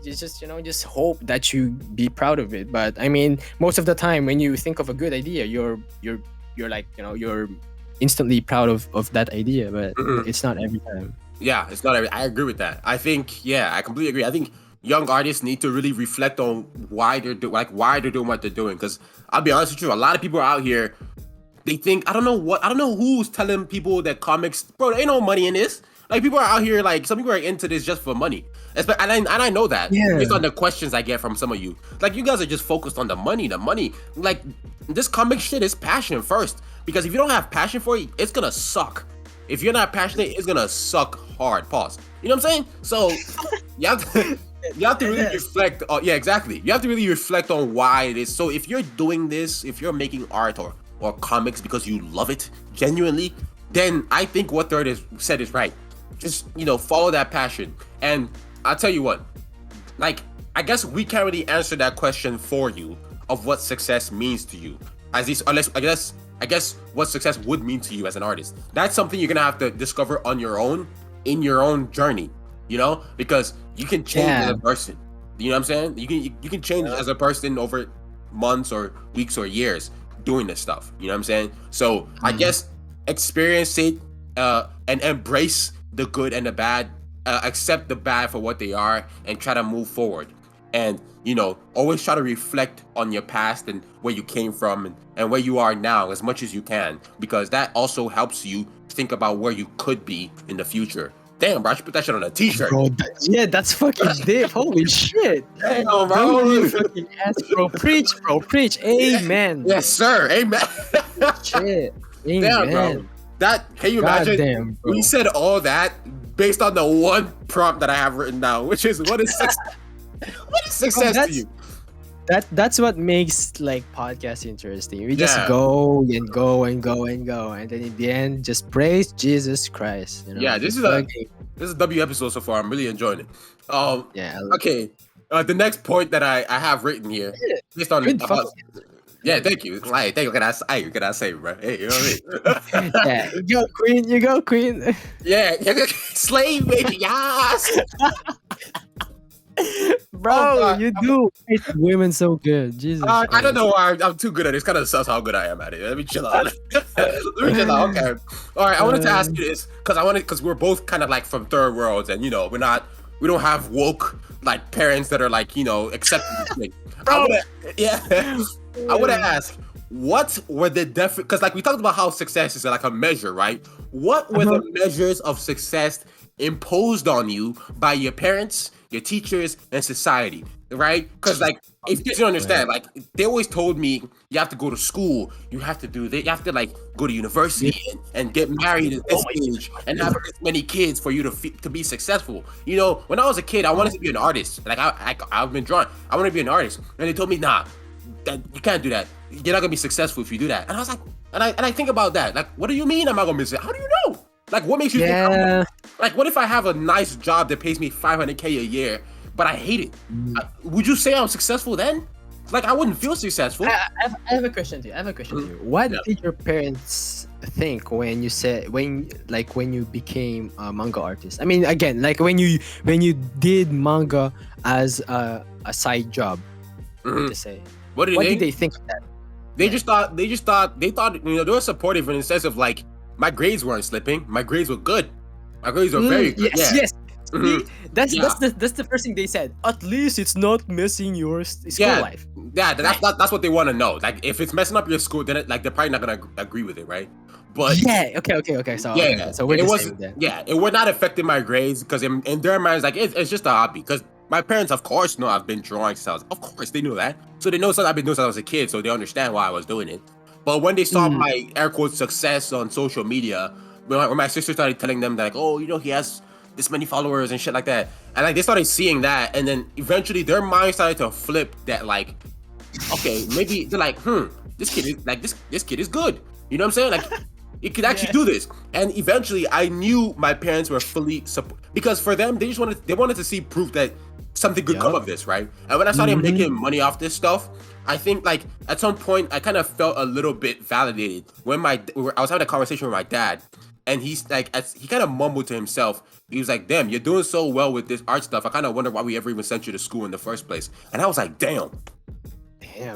Speaker 2: just hope that you be proud of it. But I mean, most of the time when you think of a good idea, you're like, you're instantly proud of that idea, but
Speaker 1: Mhm.
Speaker 2: it's not every time.
Speaker 1: Yeah, it's not. I agree with that. I think. Yeah, I completely agree. I think young artists need to really reflect on why they're doing what they're doing. Because I'll be honest with you, a lot of people are out here. They think I don't know who's telling people that comics, bro. There ain't no money in this. Like people are out here, like some people are into this just for money. And I know that
Speaker 2: Yeah.
Speaker 1: based on the questions I get from some of you. Like you guys are just focused on the money. The money. Like this comic shit is passion first. Because if you don't have passion for it, it's gonna suck. If you're not passionate, it's gonna suck hard. Pause. You know what I'm saying? So you have to, you have to really
Speaker 2: Yes.
Speaker 1: reflect. Yeah, exactly. You have to really reflect on why it is. So if you're doing this, if you're making art or comics because you love it genuinely, then I think what Third is said is right. Just follow that passion. And I'll tell you what, like I guess we can't really answer that question for you of what success means to you. As these, unless I guess what success would mean to you as an artist. That's something you're gonna have to discover on your own in your own journey. Because you can change as
Speaker 2: Yeah.
Speaker 1: a person. You know what I'm saying? You can change
Speaker 2: Yeah.
Speaker 1: as a person over months or weeks or years doing this stuff. You know what I'm saying? So I
Speaker 2: Mhm.
Speaker 1: guess experience it and embrace the good and the bad. Accept the bad for what they are and try to move forward. And always try to reflect on your past and where you came from and where you are now as much as you can, because that also helps you think about where you could be in the future. Damn, bro, I should put that shit on a t-shirt.
Speaker 2: Bro, yeah, that's fucking deep. Holy shit.
Speaker 1: Damn,
Speaker 2: Don't you
Speaker 1: bro.
Speaker 2: fucking ask, bro. Preach, bro. Preach. Amen.
Speaker 1: Yes, sir. Amen.
Speaker 2: Shit.
Speaker 1: Damn, bro.
Speaker 2: Amen.
Speaker 1: Can you
Speaker 2: God
Speaker 1: imagine?
Speaker 2: damn, bro.
Speaker 1: We said all that based on the one prompt that I have written down, which is what is success? What is
Speaker 2: Bro,
Speaker 1: success to you?
Speaker 2: that's what makes like podcast interesting. We just
Speaker 1: Yeah.
Speaker 2: go and go and go and go, and then in the end, just praise Jesus Christ.
Speaker 1: Yeah, this
Speaker 2: Just
Speaker 1: is
Speaker 2: fucking-
Speaker 1: a W episode so far. I'm really enjoying it.
Speaker 2: yeah.
Speaker 1: Okay. The next point that I have written here,
Speaker 2: Yeah,
Speaker 1: based on
Speaker 2: good fucking-
Speaker 1: yeah, thank you. Like, thank you. Can I say, bro? Hey, you know what I mean?
Speaker 2: yeah, you go Queen. You go Queen.
Speaker 1: Yeah, slave baby, yes.
Speaker 2: Bro,
Speaker 1: Oh, God.
Speaker 2: you do make women so good. Jesus.
Speaker 1: I don't
Speaker 2: Christ.
Speaker 1: know why I'm too good at it. It's kind of sus how good I am at it. Let me chill out. Let me chill out. Okay. All right. I wanted to ask you this because we're both kind of like from third worlds, and we don't have woke like parents that are like accepting this thing. I want to ask, what were the because like we talked about how success is like a measure, right? What were the measures of success imposed on you by your parents, your teachers, and society, right? Because like if you don't understand, like they always told me you have to go to school, you have to do that, you have to like go to university and get married at this age and have this many kids for you to be successful. You know, when I was a kid, I wanted to be an artist. Like I've been drawing. I want to be an artist, and they told me, nah, that you can't do that. You're not gonna be successful if you do that. And I was like, and I think about that. Like, what do you mean I'm not gonna be successful? How do you know? Like, what makes you think? Like, what if I have a nice job that pays me $500K a year, but I hate it? Would you say I'm successful then? Like, I wouldn't feel successful.
Speaker 2: I have a question to you. What did your parents think when you became a manga artist? I mean, again, like when you did manga as a side job, to say.
Speaker 1: What did
Speaker 2: they think of that?
Speaker 1: They thought, you know, they were supportive in the sense of like, my grades weren't slipping. My grades were good. My grades were very good.
Speaker 2: Yes. That's the first thing they said. At least it's not messing your school life.
Speaker 1: Yeah, that's what they want to know. Like, if it's messing up your school, then they're probably not gonna agree with it, right? But
Speaker 2: okay. So we're the same then.
Speaker 1: Yeah, it would not affect my grades because in their minds, like it's just a hobby. Because my parents, of course, know I've been drawing since of course they knew that. So they know something I've been doing since I was a kid. So they understand why I was doing it. But when they saw my air quotes success on social media, when my sister started telling them that, like, oh, you know, he has this many followers and shit like that, and like they started seeing that, and then eventually their mind started to flip that, like, okay, maybe they're like, this kid is like this kid is good. You know what I'm saying? Like, it could actually do this. And eventually, I knew my parents were fully because for them, they wanted to see proof that something could come of this, right? And when I started making money off this stuff, I think like at some point I kind of felt a little bit validated when I was having a conversation with my dad, and he's like, he kind of mumbled to himself. He was like, "Damn, you're doing so well with this art stuff. I kind of wonder why we ever even sent you to school in the first place." And I was like, "Damn,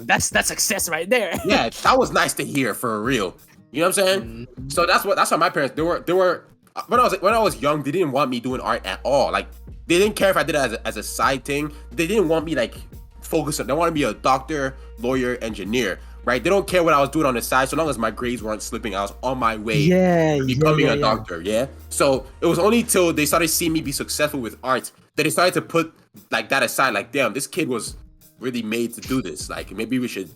Speaker 2: that's success right there."
Speaker 1: Yeah, that was nice to hear for real. You know what I'm saying? So that's how my parents they were when I was young, they didn't want me doing art at all. Like, they didn't care if I did it as a side thing. They didn't want me like focus on. They wanted me a doctor, lawyer, engineer, right? They don't care what I was doing on the side, so long as my grades weren't slipping. I was on my way to becoming a doctor. Yeah. So it was only till they started seeing me be successful with art that they started to put like that aside. Like, damn, this kid was really made to do this. Like, maybe we should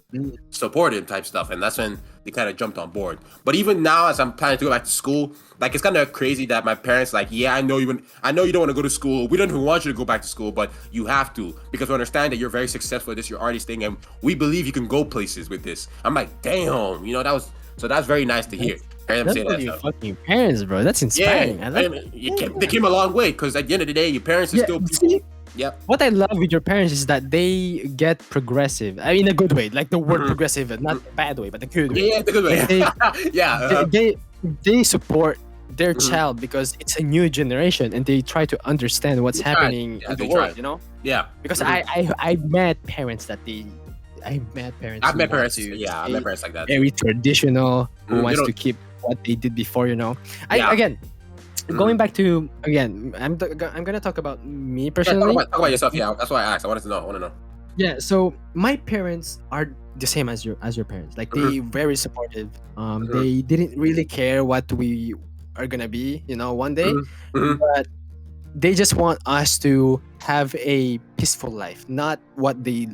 Speaker 1: support him, type stuff. And that's when they kind of jumped on board. But even now, as I'm planning to go back to school, like, it's kind of crazy that my parents, like, yeah, I know you don't want to go to school. We don't even want you to go back to school, but you have to, because we understand that you're very successful at this, your artist thing, and we believe you can go places with this. I'm like, damn, you know, that's very nice to hear.
Speaker 2: That's your fucking parents, bro. That's inspiring.
Speaker 1: Yeah, they came a long way, because at the end of the day, your parents are still people. Yep.
Speaker 2: What I love with your parents is that they get progressive. I mean, in a good way, like the word progressive, not a bad way, but a good way.
Speaker 1: Yeah, the good way.
Speaker 2: They support their child because it's a new generation, and they try to understand what's happening in the world. You know?
Speaker 1: Yeah.
Speaker 2: Because I've met parents that I've met parents
Speaker 1: like that.
Speaker 2: Very traditional, who wants to keep what they did before. You know? Going back to I'm gonna talk about me personally.
Speaker 1: Talk about yourself. Yeah, that's why I asked. I want to know.
Speaker 2: Yeah. So my parents are the same as your parents. Like, they very supportive. They didn't really care what we are gonna be, you know, one day, but they just want us to have a peaceful life, not what they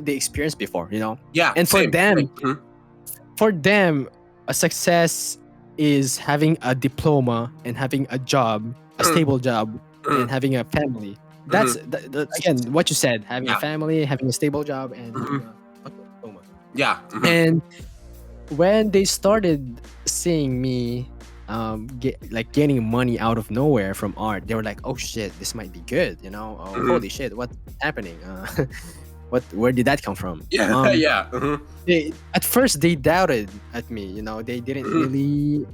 Speaker 2: experienced before, you know.
Speaker 1: Yeah.
Speaker 2: And for them, a success is having a diploma and having a job, a stable job, and having a family. That's again what you said: having a family, having a stable job, and a diploma.
Speaker 1: Yeah.
Speaker 2: And when they started seeing me, getting money out of nowhere from art, they were like, "Oh shit, this might be good," you know? Oh, holy shit, what's happening? Where did that come from?
Speaker 1: Yeah.
Speaker 2: At first they doubted at me, you know. They didn't really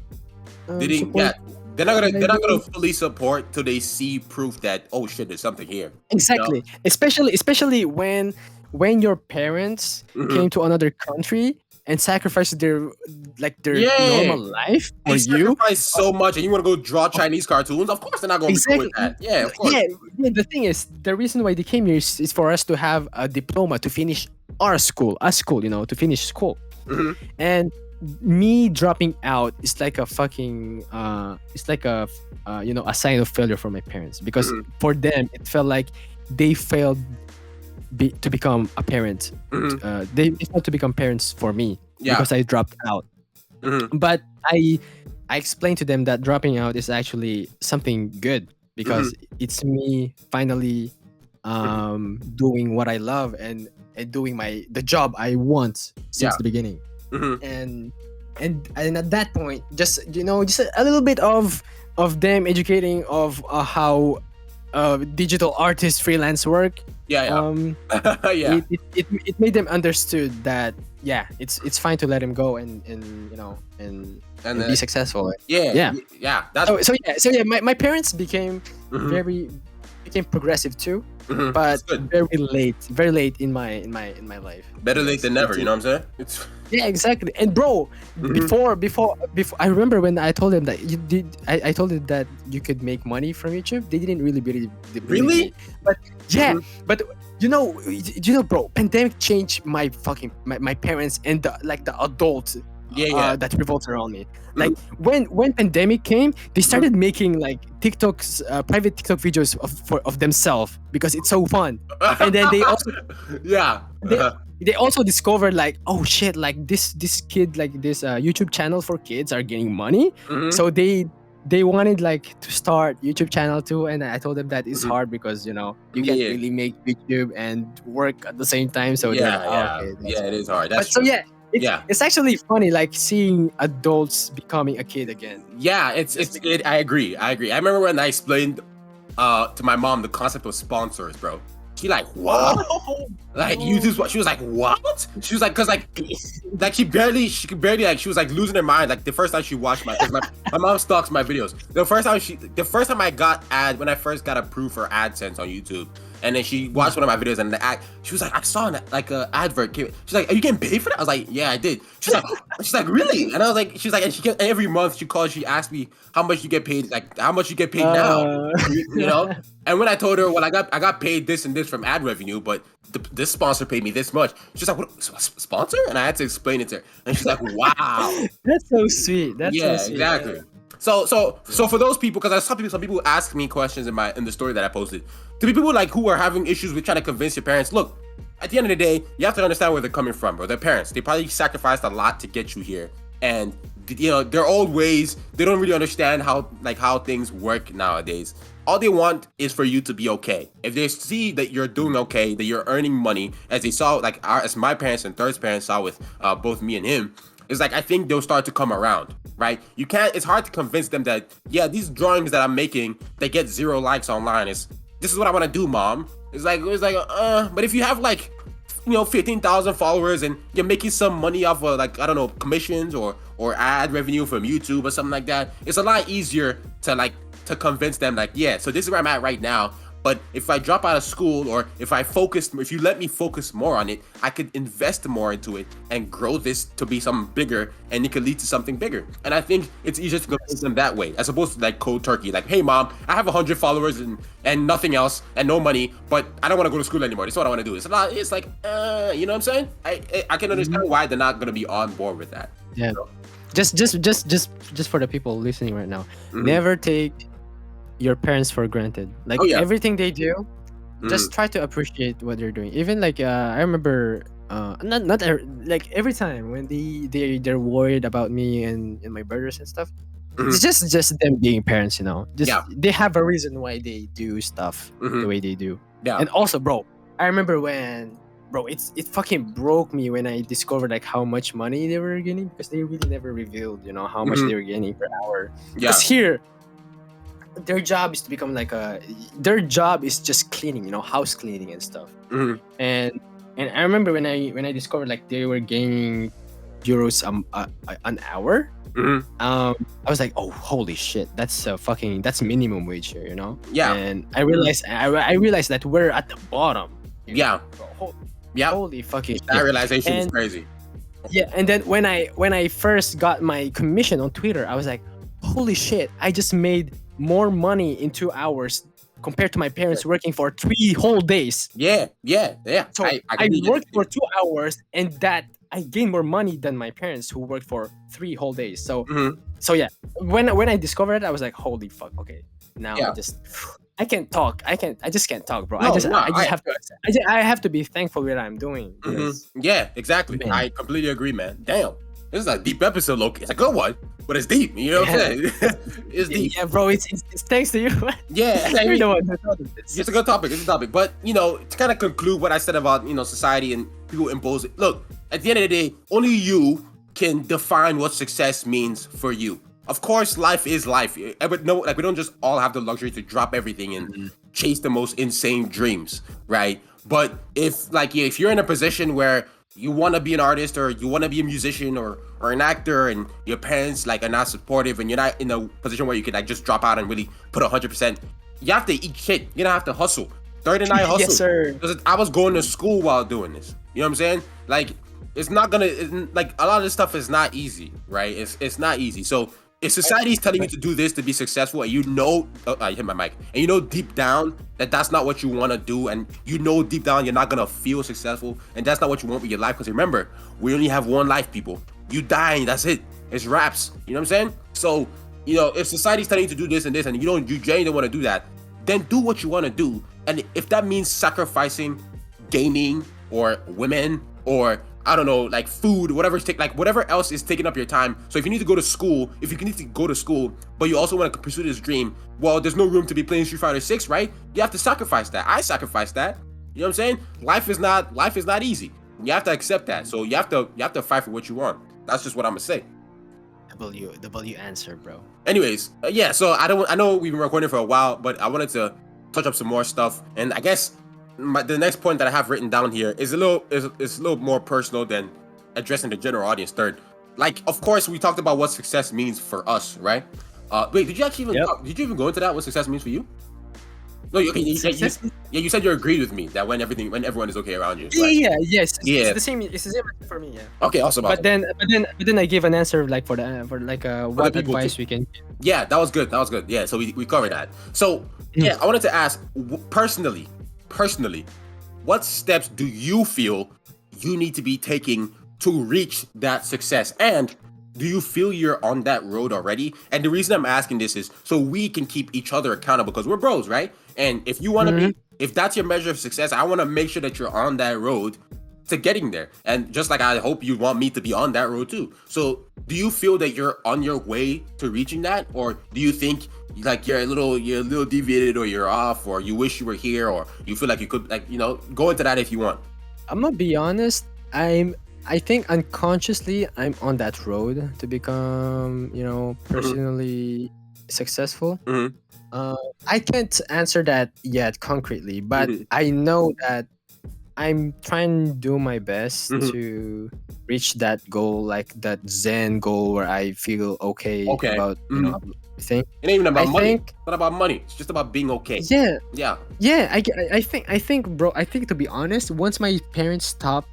Speaker 1: they're not gonna fully support till they see proof that, oh shit, there's something here.
Speaker 2: Exactly. You know? Especially when your parents came to another country and sacrificed their normal life for you.
Speaker 1: Sacrifice so much, and you want to go draw Chinese cartoons? Of course, they're not going to be with that. Yeah, of course.
Speaker 2: Yeah. The thing is, the reason why they came here is for us to have a diploma to finish our school, you know, to finish school. And me dropping out is like a fucking it's like a sign of failure for my parents, because
Speaker 1: Mhm.
Speaker 2: for them it felt like they failed to become a parent. They failed to become parents for me
Speaker 1: Yeah.
Speaker 2: because I dropped out.
Speaker 1: Mhm.
Speaker 2: But I explained to them that dropping out is actually something good, because it's me finally doing what I love, and doing the job I want since
Speaker 1: Yeah.
Speaker 2: the beginning.
Speaker 1: Mhm.
Speaker 2: And at that point, just just a little bit of them educating of how digital artist freelance work.
Speaker 1: Yeah. Yeah.
Speaker 2: It made them understood that it's fine to let him go, and
Speaker 1: And
Speaker 2: be successful.
Speaker 1: yeah. That's
Speaker 2: So my parents became
Speaker 1: Mhm.
Speaker 2: became progressive too,
Speaker 1: Mhm.
Speaker 2: but
Speaker 1: That's good.
Speaker 2: very late in my life.
Speaker 1: Better late
Speaker 2: Because
Speaker 1: than never. You know what I'm saying? It's
Speaker 2: yeah, exactly. And bro,
Speaker 1: Mhm.
Speaker 2: before I remember when I told them that I told them that you could make money from YouTube. They didn't really believe
Speaker 1: Really?
Speaker 2: me. But yeah,
Speaker 1: Mhm.
Speaker 2: but bro, pandemic changed my parents and the adults
Speaker 1: Yeah.
Speaker 2: that revolves around me.
Speaker 1: Mhm.
Speaker 2: Like when pandemic came, they
Speaker 1: Mhm.
Speaker 2: started making like TikToks, private TikTok videos of themselves, because it's so fun. And then they also
Speaker 1: Yeah.
Speaker 2: they they also discovered like, oh shit, like this kid, like this YouTube channel for kids are getting money.
Speaker 1: Mhm.
Speaker 2: So they wanted like to start YouTube channel too, and I told them that it's
Speaker 1: Mhm.
Speaker 2: hard, because you can't
Speaker 1: Yeah.
Speaker 2: really make YouTube and work at the same time. So they're like, oh,
Speaker 1: Yeah.
Speaker 2: okay, that's
Speaker 1: Yeah. It
Speaker 2: fine.
Speaker 1: is hard. That's
Speaker 2: But so
Speaker 1: true.
Speaker 2: yeah,
Speaker 1: Yeah.
Speaker 2: it's actually funny like seeing adults becoming a kid again.
Speaker 1: Yeah.
Speaker 2: Just because,
Speaker 1: I agree. I agree. I remember when I explained to my mom the concept of sponsors, bro. She like, what?
Speaker 2: oh,
Speaker 1: Like
Speaker 2: oh,
Speaker 1: YouTube's what? She was like, what? She was like, cause like she could barely like she was like losing her mind. Like the first time she watched cause my mom stalks my videos. The first time I got when I first got approved for AdSense on YouTube, and then she watched one of my videos and she was like, I saw like a advert. She's like, are you getting paid for that? I was like, yeah, I did. She's like, really? And I was like, she's like, and every month she asked me how much you get paid, like how much you get paid now,
Speaker 2: uh,
Speaker 1: you know. And when I told her, well, I got paid this and this from ad revenue, but this sponsor paid me this much. She's like, what sponsor? And I had to explain it to her, and she's like, wow.
Speaker 2: that's so sweet. That's so
Speaker 1: Yeah,
Speaker 2: sweet.
Speaker 1: exactly. So for those people, because I saw some people ask me questions in the story that I posted. To be people like who are having issues with trying to convince your parents, look, at the end of the day, you have to understand where they're coming from, or their parents. They probably sacrificed a lot to get you here, and their old ways. They don't really understand how things work nowadays. All they want is for you to be okay. If they see that you're doing okay, that you're earning money, as they saw, as my parents and Third's parents saw with both me and him, it's like I think they'll start to come around, right? You can't. It's hard to convince them that these drawings that I'm making, they get 0 likes online. This is what I want to do, mom. But if you have 15,000 followers and you're making some money off of I don't know, commissions or ad revenue from YouTube or something like that, it's a lot easier to convince them so this is where I'm at right now. But if I drop out of school, or if you let me focus more on it, I could invest more into it and grow this to be something bigger, and it could lead to something bigger. And I think it's easier to convince them that way, as opposed to cold turkey. Like, hey mom, I have 100 followers and nothing else and no money, but I don't want to go to school anymore. This is what I want to do. It's a lot. It's like, you know what I'm saying? I can understand why they're not gonna be on board with that.
Speaker 2: Yeah.
Speaker 1: So,
Speaker 2: Just for the people listening right now,
Speaker 1: mhm.
Speaker 2: never take your parents for granted. Like
Speaker 1: Oh yeah.
Speaker 2: everything they do, just
Speaker 1: Mhm.
Speaker 2: try to appreciate what they're doing. Even I remember not like every time when they're worried about me and my brothers and stuff.
Speaker 1: Mhm.
Speaker 2: It's just them being parents, Just
Speaker 1: Yeah.
Speaker 2: they have a reason why they do stuff the
Speaker 1: Mhm.
Speaker 2: way they do.
Speaker 1: Yeah.
Speaker 2: And also, bro, I remember it fucking broke me when I discovered like how much money they were getting, because they really never revealed, how much
Speaker 1: Mhm.
Speaker 2: they were getting per hour.
Speaker 1: Yeah.
Speaker 2: Because here, their job is to become their job is just cleaning, house cleaning and stuff.
Speaker 1: Mhm.
Speaker 2: And I remember when I discovered like they were gaining euros an hour.
Speaker 1: Mhm.
Speaker 2: I was like, oh, holy shit, that's minimum wage here,
Speaker 1: Yeah.
Speaker 2: And I realized that we're at the bottom.
Speaker 1: Yeah. Yeah.
Speaker 2: Holy fucking
Speaker 1: That
Speaker 2: shit.
Speaker 1: realization is
Speaker 2: And
Speaker 1: crazy.
Speaker 2: yeah, and then when I first got my commission on Twitter, I was like, holy shit, I just made more money in 2 hours compared to my parents working for 3 whole days.
Speaker 1: Yeah.
Speaker 2: So
Speaker 1: I
Speaker 2: I
Speaker 1: completely
Speaker 2: worked
Speaker 1: get
Speaker 2: for 2 hours, and that I gain more money than my parents who worked for 3 whole days. So
Speaker 1: Mm-hmm.
Speaker 2: so yeah, when I discovered it, I was like, holy fuck, okay. Now
Speaker 1: Yeah.
Speaker 2: I can't talk. I just can't talk, bro.
Speaker 1: No, no,
Speaker 2: I just have to I have to be thankful with what I'm doing because
Speaker 1: Yeah, exactly.
Speaker 2: man.
Speaker 1: I completely agree, man. Damn. This is a deep episode, Loki. It's a good one, but it's deep. You know what I'm saying? It's deep.
Speaker 2: Yeah, bro, it's thanks to you.
Speaker 1: Yeah, I
Speaker 2: You're
Speaker 1: mean,
Speaker 2: the one who thought of this.
Speaker 1: it's a good topic. It's a topic. But, to kind of conclude what I said about, society and people impose it. Look, at the end of the day, only you can define what success means for you. Of course, life is life. But no, like we don't just all have the luxury to drop everything and chase the most insane dreams, right? But if you're in a position where you want to be an artist or you want to be a musician or an actor and your parents are not supportive and you're not in a position where you could just drop out and really put 100%, you have to eat shit. You're gonna have to hustle. 39 hustle.
Speaker 2: Yes, sir.
Speaker 1: Because I was going to school while doing this. You know what I'm saying? Like, it's not gonna, a lot of this stuff is not easy, right? It's not easy. So if society is telling you to do this to be successful and I hit my mic, and deep down that that's not what you want to do, and deep down you're not gonna feel successful, and that's not what you want with your life, because remember, we only have one life, people. You die and that's it. It's wraps. You know what I'm saying? So, if society's telling you to do this and this, and you genuinely don't want to do that, then do what you want to do. And if that means sacrificing gaming or women or I don't know, like food, whatever else is taking up your time. So if you need to go to school, but you also want to pursue this dream, well, there's no room to be playing Street Fighter 6, right? You have to sacrifice that. I sacrificed that. You know what I'm saying? Life is not easy. You have to accept that. So you have to fight for what you want. That's just what I'm gonna say.
Speaker 2: W answer, bro.
Speaker 1: Anyways, yeah. So I know we've been recording for a while, but I wanted to touch up some more stuff, and I guess the next point that I have written down here is a little more personal than addressing the general audience. Third, of course, we talked about what success means for us, right? Wait, did you actually even go into that? What success means for you? No, okay. You said you agreed with me that when everyone is okay around you. Right?
Speaker 2: Yes. It's the same. It's the same for me. Yeah.
Speaker 1: Okay, awesome.
Speaker 2: But then I gave an answer what advice we can.
Speaker 1: Yeah, that was good. Yeah, so we covered that. So yeah, I wanted to ask personally, what steps do you feel you need to be taking to reach that success? And do you feel you're on that road already? And the reason I'm asking this is so we can keep each other accountable, because we're bros, right? And if you want to if that's your measure of success, I want to make sure that you're on that road to getting there. And just like I hope you want me to be on that road too. So do you feel that you're on your way to reaching that? Or do you think you're a little deviated, or you're off, or you wish you were here, or you feel like you could go into that if you want?
Speaker 2: I'm gonna be honest. I think unconsciously I'm on that road to become, personally successful. I can't answer that yet concretely, but I know that I'm trying to do my best to reach that goal, like that Zen goal where I feel okay. About everything.
Speaker 1: It ain't even about money. It's not about money. It's just about being okay.
Speaker 2: Yeah. I think, bro. I think, to be honest, once my parents stop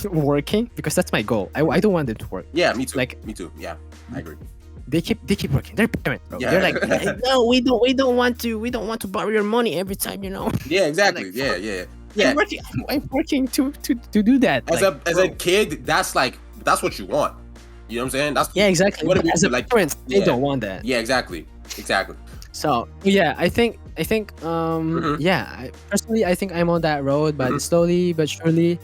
Speaker 2: working, because that's my goal. I don't want them to work.
Speaker 1: Yeah, me too. Me too. Yeah, I agree.
Speaker 2: They keep working. They're parents, bro.
Speaker 1: Yeah.
Speaker 2: They're like, no, we don't want to borrow your money every time,
Speaker 1: Yeah, exactly.
Speaker 2: Like,
Speaker 1: yeah.
Speaker 2: I'm working to do that.
Speaker 1: As a kid, that's what you want. You know what I'm saying? That's
Speaker 2: exactly. But as a parents, they don't want that.
Speaker 1: Yeah, exactly.
Speaker 2: So yeah, I think personally, I think I'm on that road, but slowly but surely,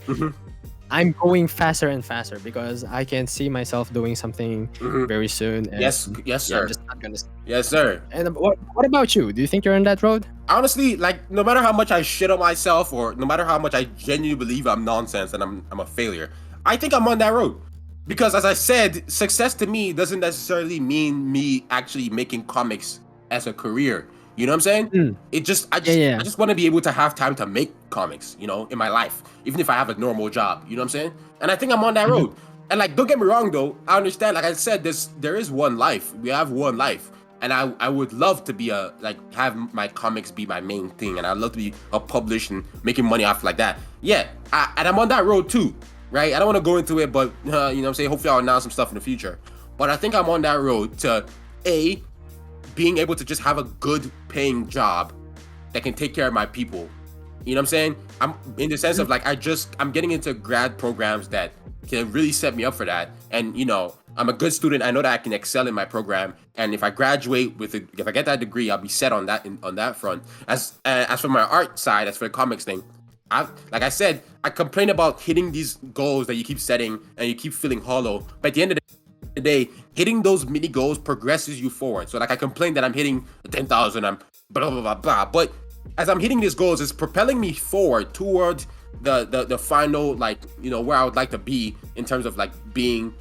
Speaker 2: I'm going faster and faster because I can see myself doing something very soon. And
Speaker 1: yes, sir.
Speaker 2: I'm just not gonna.
Speaker 1: Yes, sir.
Speaker 2: And what about you? Do you think you're on that road?
Speaker 1: Honestly, no matter how much I shit on myself, or no matter how much I genuinely believe I'm nonsense and I'm a failure, I think I'm on that road. Because as I said, success to me doesn't necessarily mean me actually making comics as a career. You know what I'm saying? I just want to be able to have time to make comics, in my life, even if I have a normal job. You know what I'm saying? And I think I'm on that road. And don't get me wrong though, I understand. Like I said, there is one life. We have one life, and I would love to be have my comics be my main thing, and I'd love to be published and making money off like that. Yeah, and I'm on that road too, right? I don't want to go into it, but you know what I'm saying. Hopefully, I'll announce some stuff in the future. But I think I'm on that road to being able to just have a good paying job that can take care of my people, You know what I'm saying? I'm in the sense of like I'm getting into grad programs that can really set me up for that. And I'm a good student. I know that I can excel in my program. And if I graduate if I get that degree, I'll be set on that front. As for my art side, as for the comics thing, like I said, I complain about hitting these goals that you keep setting and you keep feeling hollow. But at the end of the day, hitting those mini goals progresses you forward. So like I complain that I'm hitting 10,000, I'm blah blah blah blah. But as I'm hitting these goals, it's propelling me forward towards the final, like, where I would like to be in terms of like being,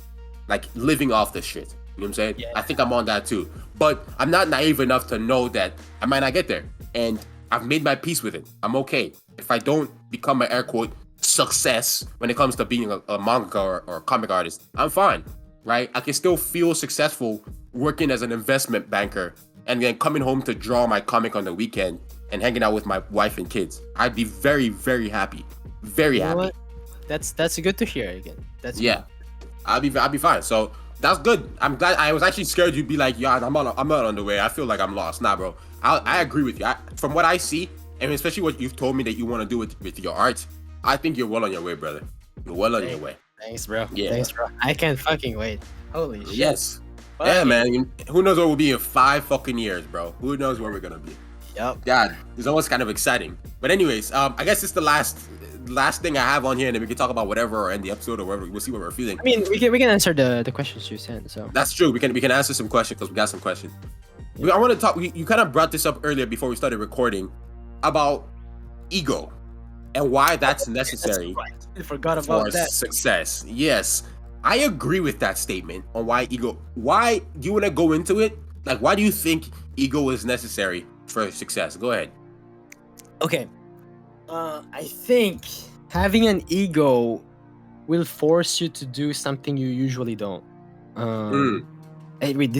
Speaker 1: like, living off this shit. You know what I'm saying?
Speaker 2: Yeah.
Speaker 1: I think I'm on that too. But I'm not naive enough to know that I might not get there. And I've made my peace with it. I'm okay. If I don't become an air quote success when it comes to being a manga or a comic artist, I'm fine. Right? I can still feel successful working as an investment banker and then coming home to draw my comic on the weekend and hanging out with my wife and kids. I'd be very, very happy. Very happy.
Speaker 2: What? That's good to hear again. That's
Speaker 1: yeah. Good. I'll be fine. So that's good. I'm glad. I was actually scared you'd be like, yeah, I'm not on the way. I feel like I'm lost. Nah, bro. I agree with you. From what I see, and especially what you've told me that you want to do with your art, I think you're well on your way, brother. You're well on your way.
Speaker 2: Thanks, bro.
Speaker 1: Yeah.
Speaker 2: Thanks, bro. I can't fucking wait. Holy shit.
Speaker 1: Yes. Yeah, man. Who knows where we'll be in 5 fucking years, bro? Who knows where we're gonna be?
Speaker 2: Yep.
Speaker 1: God, it's almost kind of exciting. But anyways, I guess it's the last thing I have on here, and then we can talk about whatever or end the episode or whatever. We'll see what we're feeling.
Speaker 2: I mean, we can answer the questions you sent. So
Speaker 1: that's true. We can answer some questions because we got some questions. I want to talk. You kind of brought this up earlier before we started recording about ego and why that's necessary.
Speaker 2: That's right. I forgot about that.
Speaker 1: Success. Yes, I agree with that statement on why ego. Why do you want to go into it? Like, why do you think ego is necessary for success? Go ahead.
Speaker 2: Okay. I think having an ego will force you to do something you usually don't. Wait.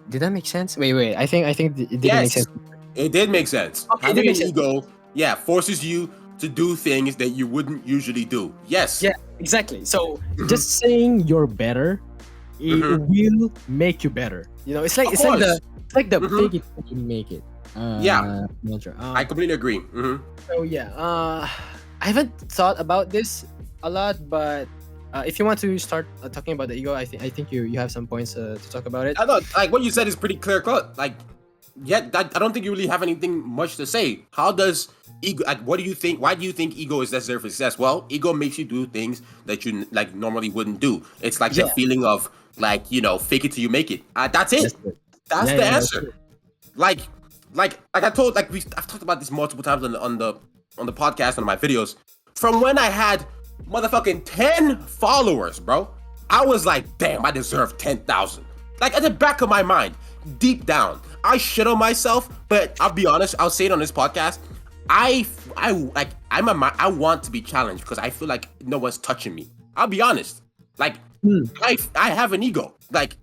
Speaker 2: Did that make sense? Wait. I think it didn't make sense.
Speaker 1: It did make sense.
Speaker 2: Okay,
Speaker 1: having an ego, forces you to do things that you wouldn't usually do. Yes.
Speaker 2: Yeah, exactly. So just saying you're better, it will make you better. It's like the fake it till you make it. Mantra.
Speaker 1: I completely agree.
Speaker 2: So yeah, I haven't thought about this a lot, but if you want to start talking about the ego, I think you have some points to talk about it.
Speaker 1: I know, like what you said is pretty clear cut. Like, I don't think you really have anything much to say. How does ego? Like, what do you think? Why do you think ego is necessary for success? Well, ego makes you do things that you like normally wouldn't do. It's like the feeling of like fake it till you make it. That's it. That's the answer. Like I've talked about this multiple times on the podcast and on my videos. From when I had motherfucking 10 followers, bro, I was like, damn, I deserve 10,000. Like, at the back of my mind, deep down, I shit on myself. But I'll be honest, I'll say it on this podcast. I want to be challenged because I feel like no one's touching me. I'll be honest. Like, I have an ego. Like,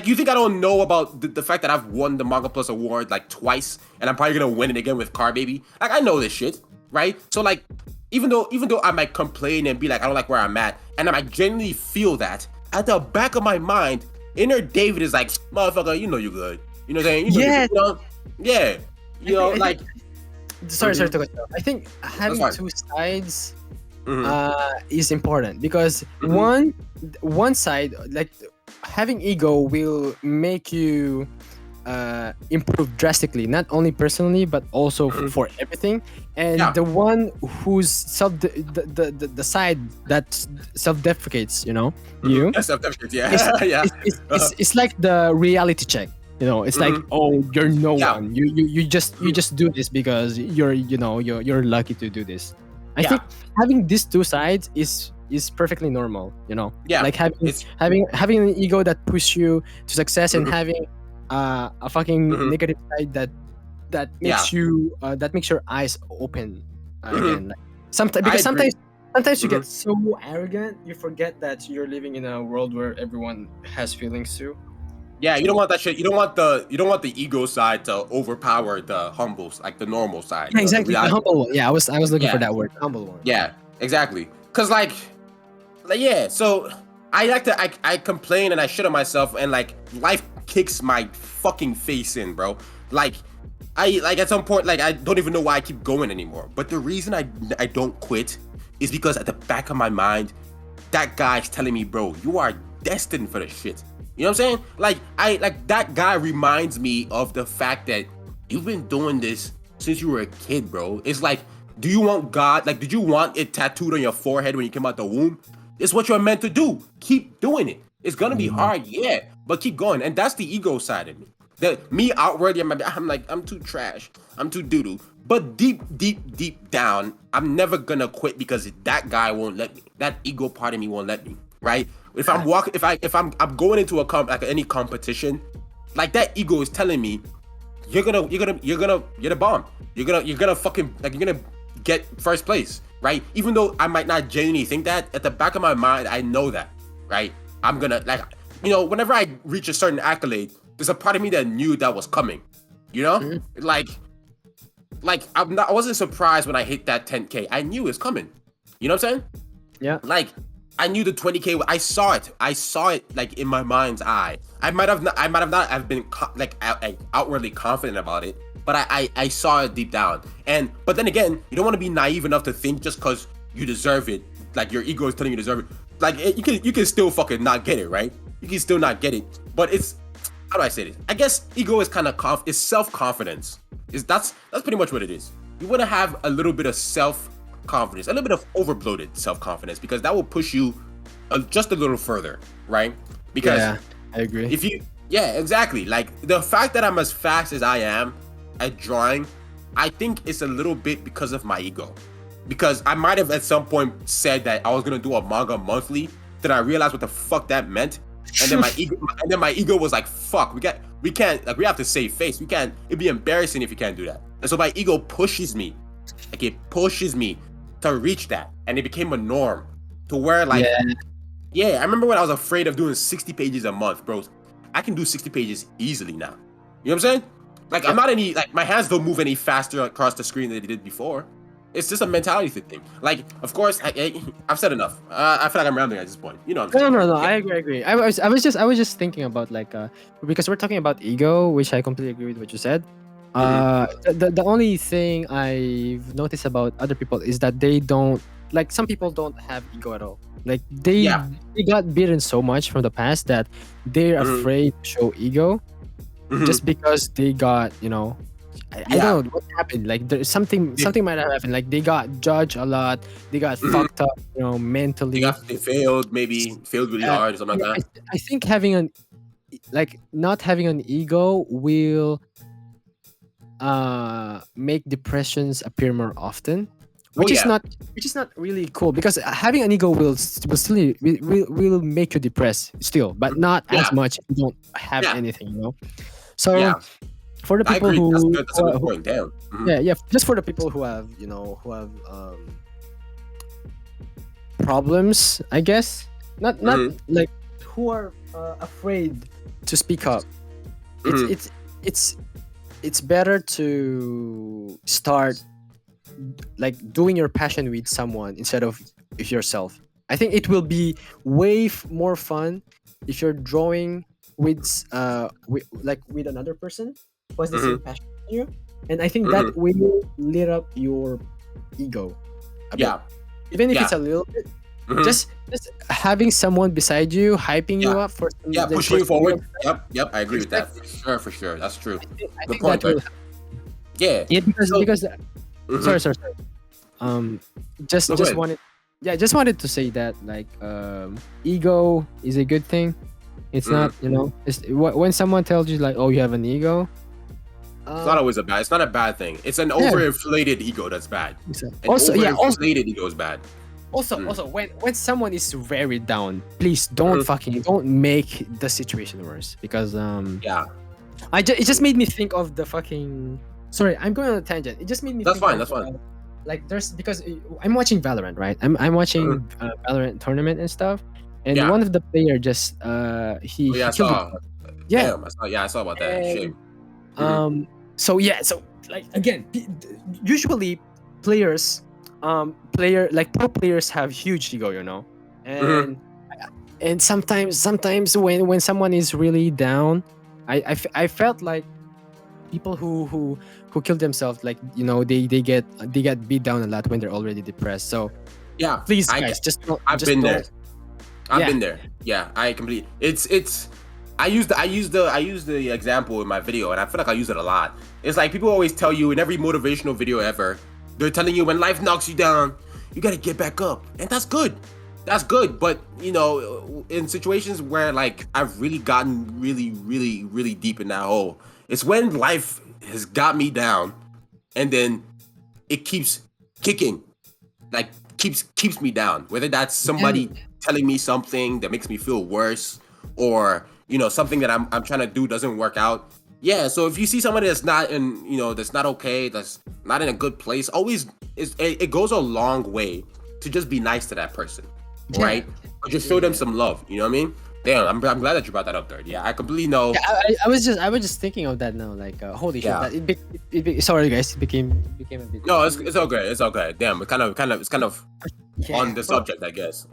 Speaker 1: you think I don't know about the fact that I've won the Manga Plus award like twice, and I'm probably gonna win it again with Car Baby? Like, I know this shit, right? So like, even though I might complain and be like, I don't like where I'm at, and I might genuinely feel that, at the back of my mind, inner David is like, motherfucker, you know you good. You know what I'm saying? Like.
Speaker 2: Sorry to cut you off. I think having two sides is important because one side, like, having ego will make you improve drastically, not only personally but also for everything. And the one who's the side that self-deprecates, you self-deprecates, it's like the reality check. It's like, oh, you're no one. You just do this because you're lucky to do this. I think having these two sides is perfectly normal. Like having an ego that pushes you to success and having a fucking negative side that makes that makes your eyes open again. Like, sometimes you get so arrogant you forget that you're living in a world where everyone has feelings too.
Speaker 1: Yeah, you don't want that shit. You don't want the ego side to overpower the humble, like the normal side.
Speaker 2: Yeah, exactly. The humble one. Yeah, I was looking for that word, humble one.
Speaker 1: Yeah, exactly. Cause like so I complain and I shit on myself and like life kicks my fucking face in, bro. Like I like at some point, like I don't even know why I keep going anymore. But the reason I don't quit is because at the back of my mind, that guy's telling me, bro, you are destined for this shit. You know what I'm saying? Like that guy reminds me of the fact that you've been doing this since you were a kid, bro. It's like, do you want God? Like, did you want it tattooed on your forehead when you came out the womb? It's what you're meant to do. Keep doing it. It's gonna be hard, yeah, but keep going. And that's the ego side of me. That me outwardly, I'm like, I'm too trash. I'm too doo-doo. But deep down, I'm never gonna quit because that guy won't let me. That ego part of me won't let me, right? If I'm walking, I'm going into a any competition, like that ego is telling me, you're the bomb. You're gonna fucking like you're gonna get first place, right? Even though I might not genuinely think that, at the back of my mind, I know that, right? I'm gonna whenever I reach a certain accolade, there's a part of me that knew that was coming, you know? Like I wasn't surprised when I hit that 10K. I knew it's coming. You know what I'm saying?
Speaker 2: Yeah.
Speaker 1: Like I knew the 20K. I saw it like in my mind's eye. I might have not have been outwardly confident about it, but I saw it deep down. But then again, you don't want to be naive enough to think just because you deserve it, like your ego is telling you deserve it. Like you can still fucking not get it, right? You can still not get it. But it's, how do I say this? I guess ego is kind of it's self-confidence. That's pretty much what it is. You want to have a little bit of self-confidence, a little bit of overbloated self-confidence, because that will push you just a little further, right? Because
Speaker 2: yeah, I agree.
Speaker 1: Exactly. Like the fact that I'm as fast as I am at drawing, I think it's a little bit because of my ego. Because I might have at some point said that I was gonna do a manga monthly, then I realized what the fuck that meant. And then my ego was like, fuck, we can't, like, we have to save face. It'd be embarrassing if you can't do that. And so my ego pushes me. Like, it pushes me to reach that. And it became a norm to where, like, I remember when I was afraid of doing 60 pages a month, bro. I can do 60 pages easily now. You know what I'm saying? Like, I'm not my hands don't move any faster across the screen than they did before. It's just a mentality thing. Like, of course, I've said enough. I feel like I'm rambling at this point. You know what I'm saying?
Speaker 2: No. I agree. I was just thinking about because we're talking about ego, which I completely agree with what you said. The only thing I've noticed about other people is that they don't, like, some people don't have ego at all. Like they got beaten so much from the past that they're afraid to show ego, just because they got, I don't know what happened. Like there's something might have happened. Like they got judged a lot. They got fucked up, mentally.
Speaker 1: They failed really hard or something like that.
Speaker 2: I think not having an ego will make depressions appear more often, which is not really cool, because having an ego will still will make you depressed still, but not as much if you don't have anything, So for the people who,
Speaker 1: that's a good point. Damn.
Speaker 2: Just for the people who have problems, I guess, not like who are afraid to speak up. It's better to start like doing your passion with someone instead of with yourself. I think it will be way more fun if you're drawing with another person who has the same passion as you, and I think that will lit up your ego a bit. Even if it's a little bit. Just having someone beside you hyping you up for
Speaker 1: pushing you forward. Yep, I agree with that for sure. That's true.
Speaker 2: I think point, that because sorry. Just wanted to say that, like, ego is a good thing. It's not, when someone tells you like, oh, you have an ego,
Speaker 1: it's not always it's not a bad thing. It's an overinflated ego that's bad.
Speaker 2: Exactly.
Speaker 1: Overinflated ego is bad.
Speaker 2: Also, when someone is very down, please don't don't make the situation worse, because it just made me think of the fucking. Sorry, I'm going on a tangent. It just made me. That's fine. Like because I'm watching Valorant, right? I'm watching Valorant tournament and stuff, and one of the player just he killed.
Speaker 1: I saw about that. Shame.
Speaker 2: So like, again, usually players. Pro players have huge ego, and sometimes when someone is really down, I felt like people who kill themselves, like they get beat down a lot when they're already depressed. So
Speaker 1: Yeah,
Speaker 2: please, guys, just don't.
Speaker 1: I've
Speaker 2: Just
Speaker 1: been
Speaker 2: don't.
Speaker 1: there. I've
Speaker 2: Yeah.
Speaker 1: been there. Yeah, I completely. It's. I use the example in my video, and I feel like I use it a lot. It's like people always tell you in every motivational video ever, they're telling you when life knocks you down, you gotta get back up, and that's good. That's good. But in situations where like I've really gotten really deep in that hole, it's when life has got me down, and then it keeps kicking, like keeps me down. Whether that's somebody telling me something that makes me feel worse, or something that I'm trying to do doesn't work out. Yeah, so if you see somebody that's not that's not okay, that's not in a good place, always it goes a long way to just be nice to that person, right? Or just show them some love. You know what I mean? Damn, I'm glad that you brought that up, Third. Yeah, I completely know.
Speaker 2: Yeah, I was just thinking of that now. Like, holy shit!
Speaker 1: Yeah.
Speaker 2: That sorry, guys. It became a bit.
Speaker 1: No, it's okay. It's okay. Damn, it's kind of
Speaker 2: Yeah,
Speaker 1: on the
Speaker 2: bro,
Speaker 1: subject, I guess.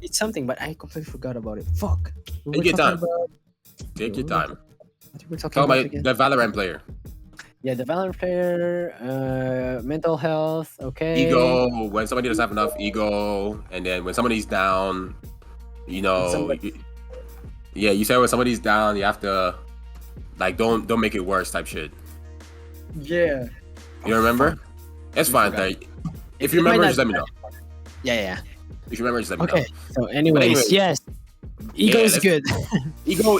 Speaker 2: It's something, but I completely forgot about it. Fuck. We
Speaker 1: Take
Speaker 2: were
Speaker 1: your
Speaker 2: talking
Speaker 1: time.
Speaker 2: about.
Speaker 1: Take your time.
Speaker 2: What we were talking
Speaker 1: Talk
Speaker 2: about
Speaker 1: about
Speaker 2: again?
Speaker 1: the Valorant player.
Speaker 2: Yeah, the Valorant player, mental health. Okay.
Speaker 1: Ego, when somebody doesn't have enough ego, and then when somebody's down, yeah, you said when somebody's down, you have to like don't make it worse type shit.
Speaker 2: Yeah.
Speaker 1: You remember? It's fine.
Speaker 2: forgot.
Speaker 1: Like, if you remember, just let me know.
Speaker 2: Yeah.
Speaker 1: If you remember, just let me
Speaker 2: Okay.
Speaker 1: know.
Speaker 2: So, anyways, yes, ego is good.
Speaker 1: Ego,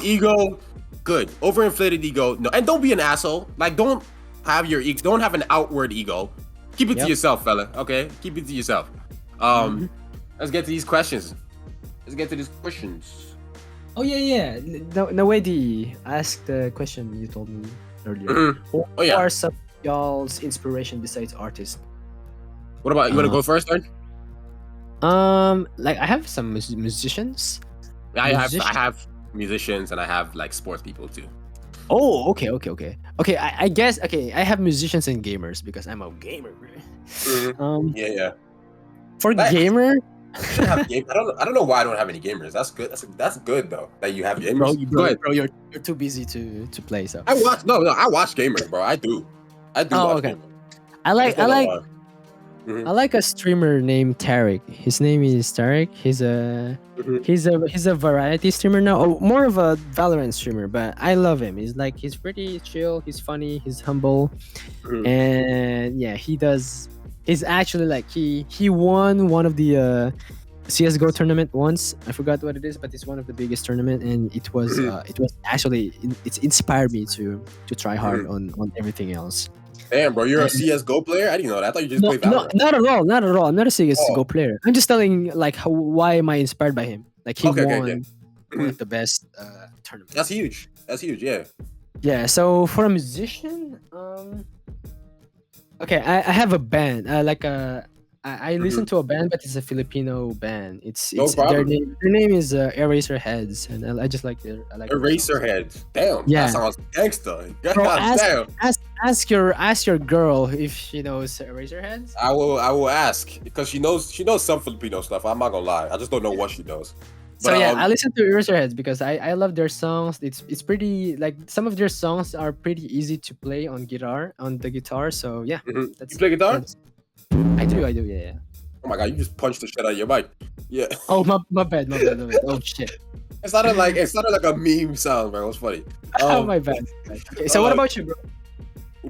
Speaker 1: good. Overinflated ego, no. And don't be an asshole. Like, don't have your ego. Don't have an outward ego. Keep it to yourself, fella. Okay, keep it to yourself. Let's get to these questions.
Speaker 2: Oh yeah. No way. Ask the question you told me earlier. What are some of y'all's inspiration besides artists?
Speaker 1: What about you? Want to go first, then?
Speaker 2: Like I have some musicians.
Speaker 1: I have musicians and I have like sports people too.
Speaker 2: Oh, okay. I guess I have musicians and gamers because I'm a gamer.
Speaker 1: Yeah.
Speaker 2: For gamer,
Speaker 1: I don't know why I don't have any gamers. That's good. That's good though that you have gamers.
Speaker 2: bro, you're too busy to play. So
Speaker 1: I watch gamers, bro. I do. Watch gamers.
Speaker 2: I like a streamer named Tarek. His name is Tarek. He's a variety streamer now. Oh, more of a Valorant streamer, but I love him. He's pretty chill. He's funny. He's humble, and yeah, he's actually like he won one of the CS:GO tournament once. I forgot what it is, but it's one of the biggest tournament, and it was actually it's inspired me to try hard on everything else.
Speaker 1: Damn, bro, you're a CS:GO player? I didn't know that. I thought you just played Valorant.
Speaker 2: No, not at all. I'm not a CS:GO player. I'm just telling like why am I inspired by him? Like he won one of the best tournaments.
Speaker 1: That's huge. Yeah.
Speaker 2: Yeah. So for a musician, okay, I have a band. I listen to a band, but it's a Filipino band. Their name is Eraserheads, and I just like their.
Speaker 1: Eraserheads. Damn.
Speaker 2: Yeah.
Speaker 1: That sounds gangsta.
Speaker 2: Bro, ask your girl if she knows Eraserheads.
Speaker 1: I will ask because she knows some Filipino stuff. I'm not gonna lie. I just don't know what she knows.
Speaker 2: But, I listen to Eraserheads because I love their songs. It's pretty like some of their songs are pretty easy to play on the guitar. So yeah.
Speaker 1: You play guitar?
Speaker 2: I do, yeah.
Speaker 1: Oh my god, you just punched the shit out of your mic. Yeah.
Speaker 2: Oh my bad. Oh shit.
Speaker 1: It sounded like a meme sound, bro. It was funny.
Speaker 2: Oh my bad. Okay, so what about you, bro?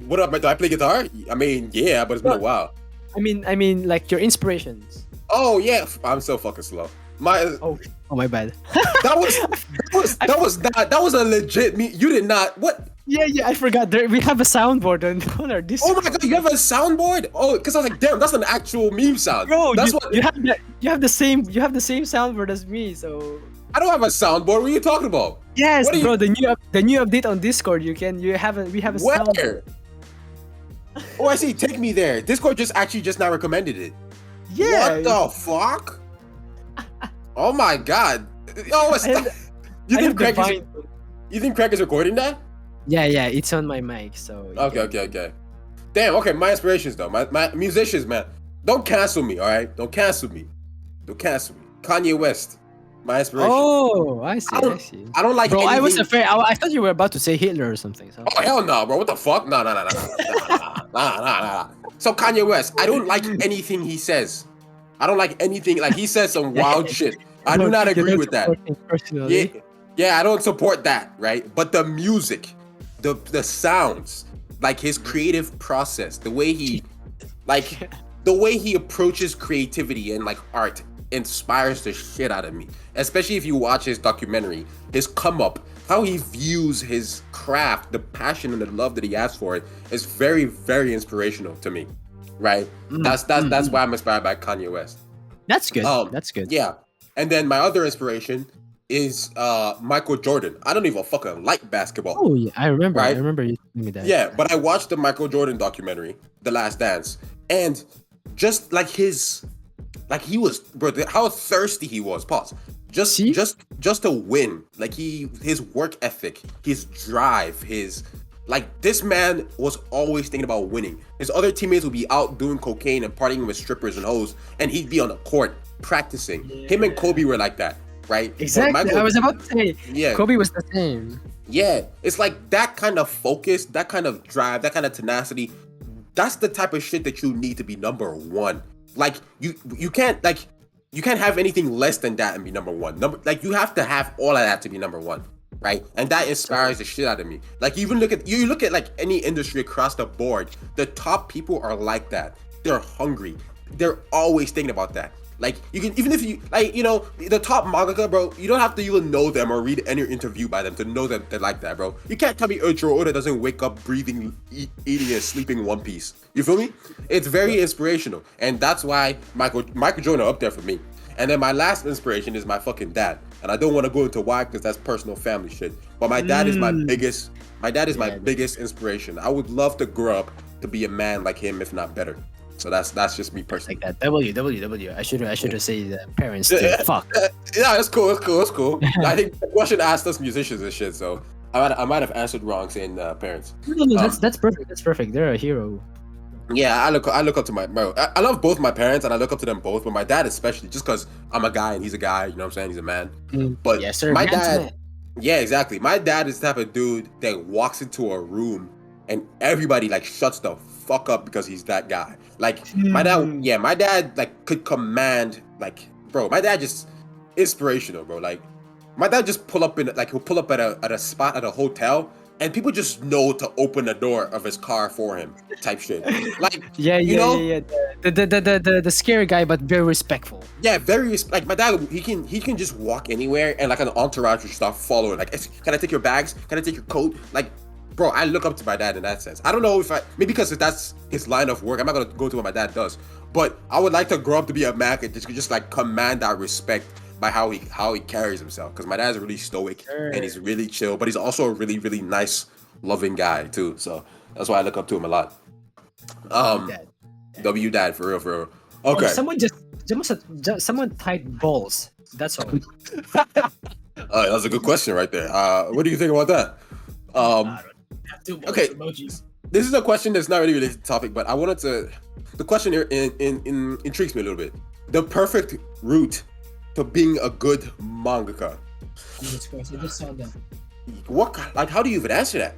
Speaker 1: What up? Do I play guitar? I mean, yeah, but it's been a while.
Speaker 2: I mean, like your inspirations.
Speaker 1: Oh yeah, I'm so fucking slow.
Speaker 2: Oh my bad.
Speaker 1: That was a legit meme. You did not what?
Speaker 2: Yeah, I forgot. We have a soundboard on our Discord.
Speaker 1: Oh my god, you have a soundboard? Oh, because I was like, damn, that's an actual meme sound.
Speaker 2: Bro, you have the same soundboard as me. So
Speaker 1: I don't have a soundboard. What are you talking about?
Speaker 2: Yes, bro. The new update on Discord. We have a soundboard.
Speaker 1: Oh, I see. Take me there. Discord just now recommended it.
Speaker 2: Yeah.
Speaker 1: What the fuck? Oh my god. Oh, you think Craig is recording that?
Speaker 2: Yeah, it's on my mic, so...
Speaker 1: Okay. Damn, okay, my inspirations, though. My musicians, man. Don't cancel me, all right? Don't cancel me. Kanye West. My inspiration.
Speaker 2: Oh, I see.
Speaker 1: I
Speaker 2: I
Speaker 1: don't.
Speaker 2: see.
Speaker 1: I don't like
Speaker 2: Bro,
Speaker 1: anything.
Speaker 2: I was afraid. I thought you were about to say Hitler or something. So.
Speaker 1: Oh hell no, bro! What the fuck? No. So Kanye West, I don't like anything he says. I don't like anything. Like he says some wild shit. I do not
Speaker 2: You
Speaker 1: agree
Speaker 2: don't
Speaker 1: with that.
Speaker 2: support him
Speaker 1: Yeah,
Speaker 2: personally.
Speaker 1: yeah, I don't support that, right? But the music, the sounds, like his creative process, the way he, like, the way he approaches creativity and like art inspires the shit out of me. Especially if you watch his documentary, his come up, how he views his craft, the passion and the love that he has for it is very, very inspirational to me, right? That's why I'm inspired by Kanye West.
Speaker 2: That's good. That's good.
Speaker 1: Yeah. And then my other inspiration is Michael Jordan. I don't even fucking like basketball.
Speaker 2: Oh yeah, I remember.
Speaker 1: Right?
Speaker 2: I remember you telling me that.
Speaker 1: Yeah, but I watched the Michael Jordan documentary, The Last Dance, and just like he was, bro, how thirsty he was. Pause. Just to win. Like his work ethic, his drive, this man was always thinking about winning. His other teammates would be out doing cocaine and partying with strippers and hoes, and he'd be on the court practicing. Yeah. Him and Kobe were like that, right?
Speaker 2: Exactly. I was about to say, yeah, Kobe was the same.
Speaker 1: Yeah, it's like that kind of focus, that kind of drive, that kind of tenacity. That's the type of shit that you need to be number one. Like you can't have anything less than that and be number one. You have to have all of that to be number one, right? And that inspires the shit out of me. Like you look at like any industry across the board, the top people are like that. They're hungry. They're always thinking about that. Like you can, even if you like, the top mangaka, bro, you don't have to even know them or read any interview by them to know that they're like that, bro. You can't tell me Eiichiro Oda doesn't wake up breathing, eating and sleeping in One Piece. You feel me? It's very inspirational, and that's why Michael Jordan are up there for me. And then my last inspiration is my fucking dad, and I don't want to go into why because that's personal family shit. But my dad is my biggest. My dad is my biggest inspiration. I would love to grow up to be a man like him, if not better. So that's just me personally.
Speaker 2: Like that. W. I should have said the parents. Fuck.
Speaker 1: Yeah, that's cool. I think the question asked us musicians and shit, so I might have answered wrong saying parents.
Speaker 2: No, that's perfect. That's perfect. They're a hero.
Speaker 1: Yeah, I look up to my bro. I love both my parents and I look up to them both, but my dad especially, just because I'm a guy and he's a guy. You know what I'm saying? He's a man. But
Speaker 2: yes, sir.
Speaker 1: My dad. Yeah, exactly. My dad is the type of dude that walks into a room and everybody like shuts the fuck up because he's that guy. Like my dad like could command, like, bro, my dad just inspirational, bro. Like my dad just he'll pull up at a spot at a hotel and people just know to open the door of his car for him, type shit. Like
Speaker 2: the scary guy but very respectful.
Speaker 1: Yeah, like my dad, he can just walk anywhere and like an entourage will start following. Like, can I take your bags? Can I take your coat? Like, bro, I look up to my dad in that sense. I don't know maybe because that's his line of work. I'm not gonna go to what my dad does, but I would like to grow up to be a man that just like command that respect by how he carries himself. Because my dad's really stoic and he's really chill, but he's also a really, really nice, loving guy too. So that's why I look up to him a lot. W dad for real. Okay.
Speaker 2: Oh, someone tied balls. That's all.
Speaker 1: That's a good question right there. What do you think about that? Okay, emojis. This is a question that's not really related to the topic, but I wanted to. The question here intrigues me a little bit. The perfect route to being a good mangaka.
Speaker 2: Jesus Christ, I just saw that.
Speaker 1: What? Like, how do you even answer that?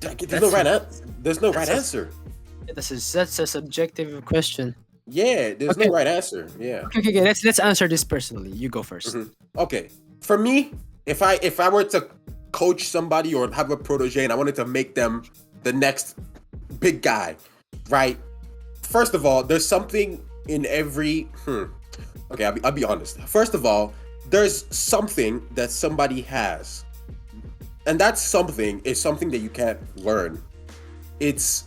Speaker 1: There's no right answer.
Speaker 2: That's a subjective question.
Speaker 1: Yeah, there's no right answer. Yeah.
Speaker 2: Okay. Let's answer this personally. You go first.
Speaker 1: Mm-hmm. Okay. For me, if I were to coach somebody or have a protege and I wanted to make them the next big guy, right? First of all, there's something in every. Okay, I'll be honest. First of all, there's something that somebody has, and that something is something that you can't learn. It's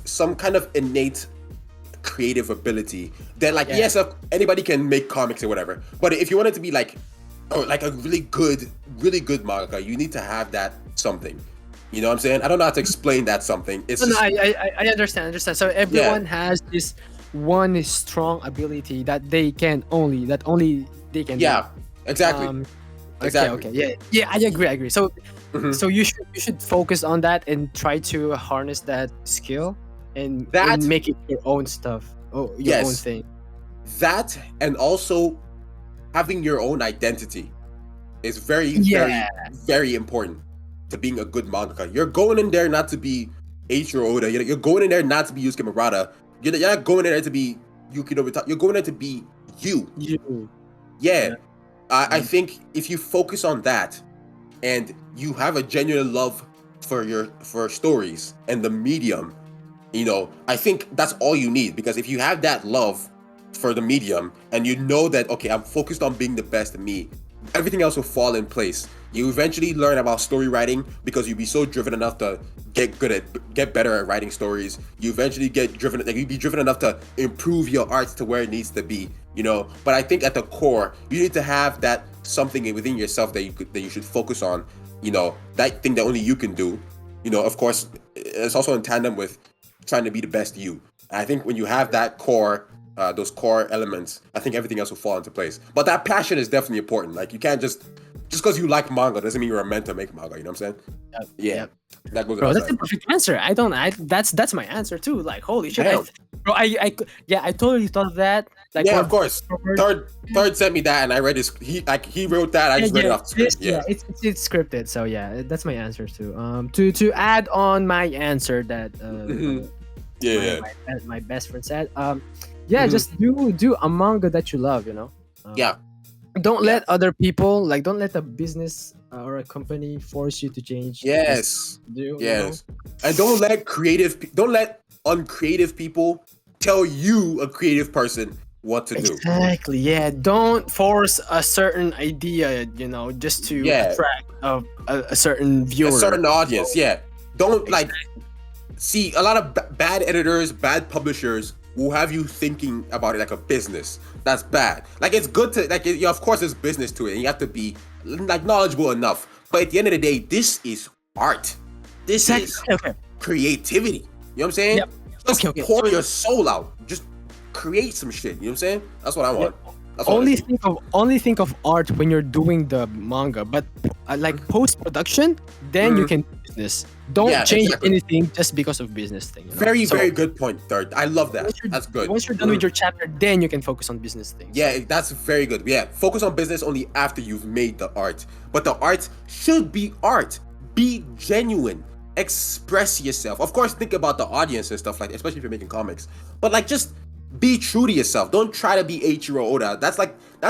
Speaker 1: some kind of innate creative ability that, like, yes, anybody can make comics or whatever, but if you want it to be like a really good manga, you need to have that something. You know what I'm saying? I don't know how to explain that something.
Speaker 2: I understand. So everyone has this one strong ability that only they can.
Speaker 1: Yeah,
Speaker 2: do.
Speaker 1: Exactly. Exactly.
Speaker 2: Okay. Yeah. I agree. So, so you should focus on that and try to harness that skill and make it your own stuff. Your own thing.
Speaker 1: That, and also having your own identity is very, very,
Speaker 2: Yeah.
Speaker 1: very important to being a good mangaka. You're going in there not to be Eiichiro Oda. You're going in there not to be Yusuke Murata. You're not going in there to be Yuki Nobita. You're going there to be you.
Speaker 2: You.
Speaker 1: Yeah. I
Speaker 2: Mm.
Speaker 1: think if you focus on that and you have a genuine love for stories and the medium, I think that's all you need. Because if you have that love for the medium and you know that, okay, I'm focused on being the best of me, everything else will fall in place. You eventually learn about story writing because you'll be so driven enough to get better at writing stories. You eventually you'll be driven enough to improve your art to where it needs to be, But I think at the core, you need to have that something within yourself that you should focus on, that thing that only you can do. Of course, it's also in tandem with trying to be the best you. And I think when you have that core, those core elements, I think everything else will fall into place. But that passion is definitely important. Like, you can't just because you like manga doesn't mean you're meant to make manga. You know what I'm saying? Yeah. That goes.
Speaker 2: Bro, that's a perfect answer. That's my answer too. Like, holy shit,
Speaker 1: Damn.
Speaker 2: I totally thought of that. Like,
Speaker 1: yeah, of course. Third sent me that, and I read his. He wrote that. I just read it off the script. Yeah,
Speaker 2: it's scripted. So yeah, that's my answer too. To add on my answer that my best friend said. Just do a manga that you love. Don't let other people, like, don't let a business or a company force you to change.
Speaker 1: Yes. And don't let uncreative people tell you, a creative person, what to do.
Speaker 2: Exactly. Yeah. Don't force a certain idea, just to attract a certain viewer,
Speaker 1: a certain audience. Yeah. Don't see a lot of bad editors, bad publishers will have you thinking about it like a business. That's bad. Like, it's good to of course there's business to it, and you have to be knowledgeable enough. But at the end of the day, this is art. This is creativity. You know what I'm saying?
Speaker 2: Yep.
Speaker 1: Just pour your soul out. Just create some shit. You know what I'm saying? That's what I want.
Speaker 2: Only think of art when you're doing the manga, but post production, then you can do business. Don't change anything just because of business thing.
Speaker 1: Very good point, Third. I love that. That's good.
Speaker 2: Once you're done with your chapter, then you can focus on business things.
Speaker 1: Yeah, that's very good. Yeah, focus on business only after you've made the art. But the art should be art. Be genuine. Express yourself. Of course, think about the audience and stuff like that, especially if you're making comics. But just be true to yourself. Don't try to be Eiichiro Oda. That's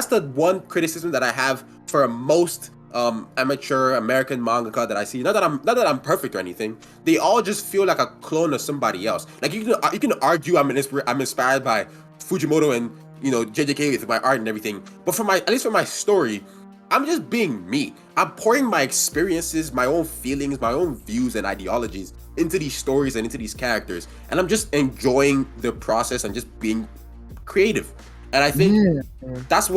Speaker 1: the one criticism that I have for most amateur American mangaka that I see. Not that I'm perfect or anything. They all just feel like a clone of somebody else. Like, you can argue I'm inspired by Fujimoto and JJK with my art and everything. But at least for my story, I'm just being me. I'm pouring my experiences, my own feelings, my own views and ideologies into these stories and into these characters, and I'm just enjoying the process and just being creative. And I think those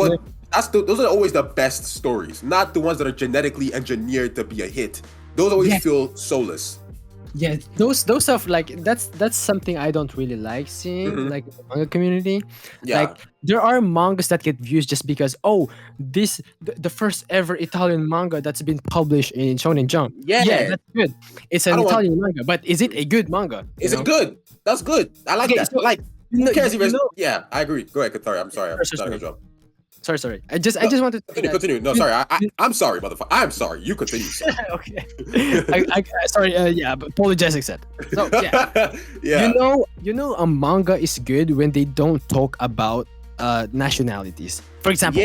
Speaker 1: are always the best stories, not the ones that are genetically engineered to be a hit. Those always feel soulless.
Speaker 2: Yeah, those stuff, that's something I don't really like seeing, like, in the manga community.
Speaker 1: Yeah.
Speaker 2: Like, there are mangas that get views just because the first ever Italian manga that's been published in Shonen Jump. Yeah, that's good. It's an Italian manga, but is it a good manga?
Speaker 1: Is it good? That's good. I like that. So, who cares if yeah, I agree. Go ahead, Katari. I'm sorry.
Speaker 2: Sorry. I just wanted to
Speaker 1: continue. No, sorry. I'm sorry, motherfucker. I'm sorry. You continue.
Speaker 2: Okay. Sorry. But apologize, accept. So yeah.
Speaker 1: Yeah.
Speaker 2: A manga is good when they don't talk about nationalities. For example,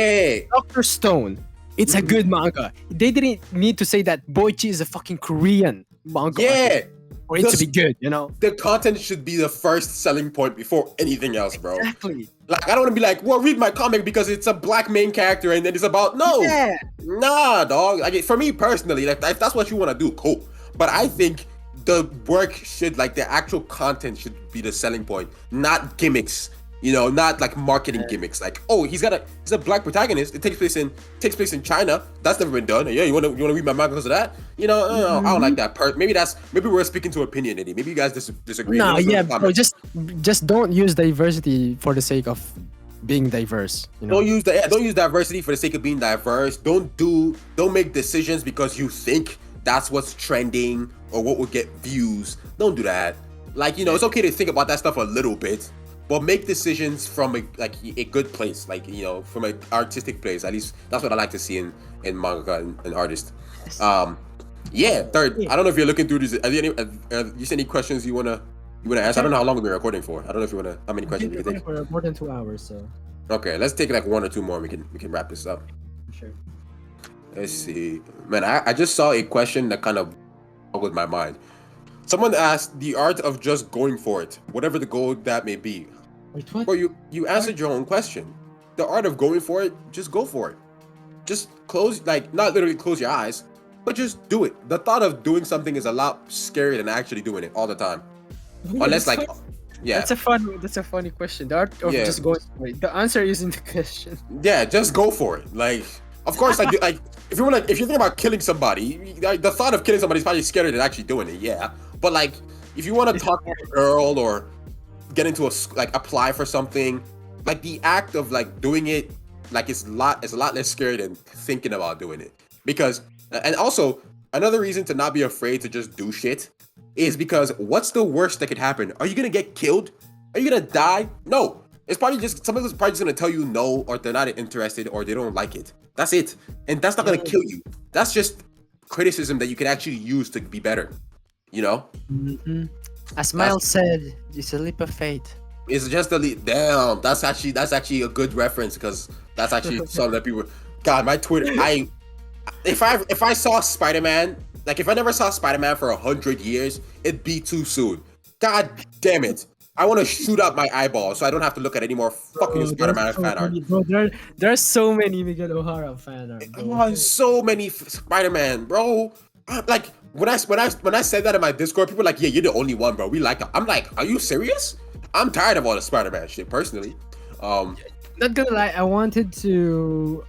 Speaker 2: Dr. Stone. It's a good manga. They didn't need to say that Boichi is a fucking Korean manga.
Speaker 1: Yeah.
Speaker 2: For it to be good,
Speaker 1: The content should be the first selling point before anything else, bro.
Speaker 2: Exactly.
Speaker 1: Like, I don't want to be like, well, read my comic because it's a black main character and then it's about nah, dog. Like, for me personally, like, if that's what you want to do, cool. But I think the work should, the actual content should be the selling point, not gimmicks. Not like marketing gimmicks. Like, oh, he's a black protagonist. It takes place in China. That's never been done. And you wanna read my manga because of that? I don't like that part. Maybe we're speaking to opinion, Eddie. Maybe you guys disagree.
Speaker 2: No, bro, just don't use diversity for the sake of being diverse.
Speaker 1: Don't use diversity for the sake of being diverse. Don't make decisions because you think that's what's trending or what will get views. Don't do that. It's okay to think about that stuff a little bit. but make decisions from a good place, like from an artistic place. At least that's what I like to see in manga and artists.
Speaker 2: Yes.
Speaker 1: Yeah. Third,
Speaker 2: Yeah.
Speaker 1: I don't know if you're looking through this. Are there you see any questions you wanna ask? I don't know how long we've been recording for. I don't know if you wanna how many questions we can take.
Speaker 2: For more than 2 hours, so
Speaker 1: Okay, let's take like one or two more. We can wrap this up.
Speaker 2: sure.
Speaker 1: Let's see, man. I just saw a question that kind of boggled my mind. Someone asked the art of just going for it, whatever the goal that may be.
Speaker 2: Wait, what?
Speaker 1: Well, you answered your own question. The art of going for it, just go for it. Just close, like not literally close your eyes, but just do it. The thought of doing something is a lot scarier than actually doing it all the time. Unless like, yeah,
Speaker 2: That's a funny question. The art of
Speaker 1: Yeah.
Speaker 2: just going for it. The answer isn't the question.
Speaker 1: yeah, just go for it. Like, of course, like if you think about killing somebody, like, the thought of killing somebody is probably scarier than actually doing it. Yeah, but like if you want to talk to a girl or get into like apply for something, like the act of like doing it, like it's a lot less scary than thinking about doing it. Because and also another reason to not be afraid to just do shit is because what's the worst that could happen? Are you gonna get killed? Are you gonna die? No. It's probably just someone's probably just gonna tell you no, or they're not interested, or they don't like it. That's it, and that's not gonna kill you. That's just criticism that you can actually use to be better. You know,
Speaker 2: As Miles said, it's a leap of faith.
Speaker 1: it's just a damn. That's actually a good reference because that's actually something that people. God, my Twitter. If I saw Spider-Man, like if I never saw Spider-Man for 100 years, it'd be too soon. God damn it. I want to shoot out my eyeball so I don't have to look at any more fucking Spider-Man fan art.
Speaker 2: Bro, there are so many Miguel O'Hara fan art. Bro.
Speaker 1: Oh, so many Spider-Man, bro. Like when I said that in my Discord, people were like, "Yeah, you're the only one, bro. We like it." I'm like, "Are you serious?" I'm tired of all the Spider-Man shit, personally.
Speaker 2: Not gonna lie, I wanted to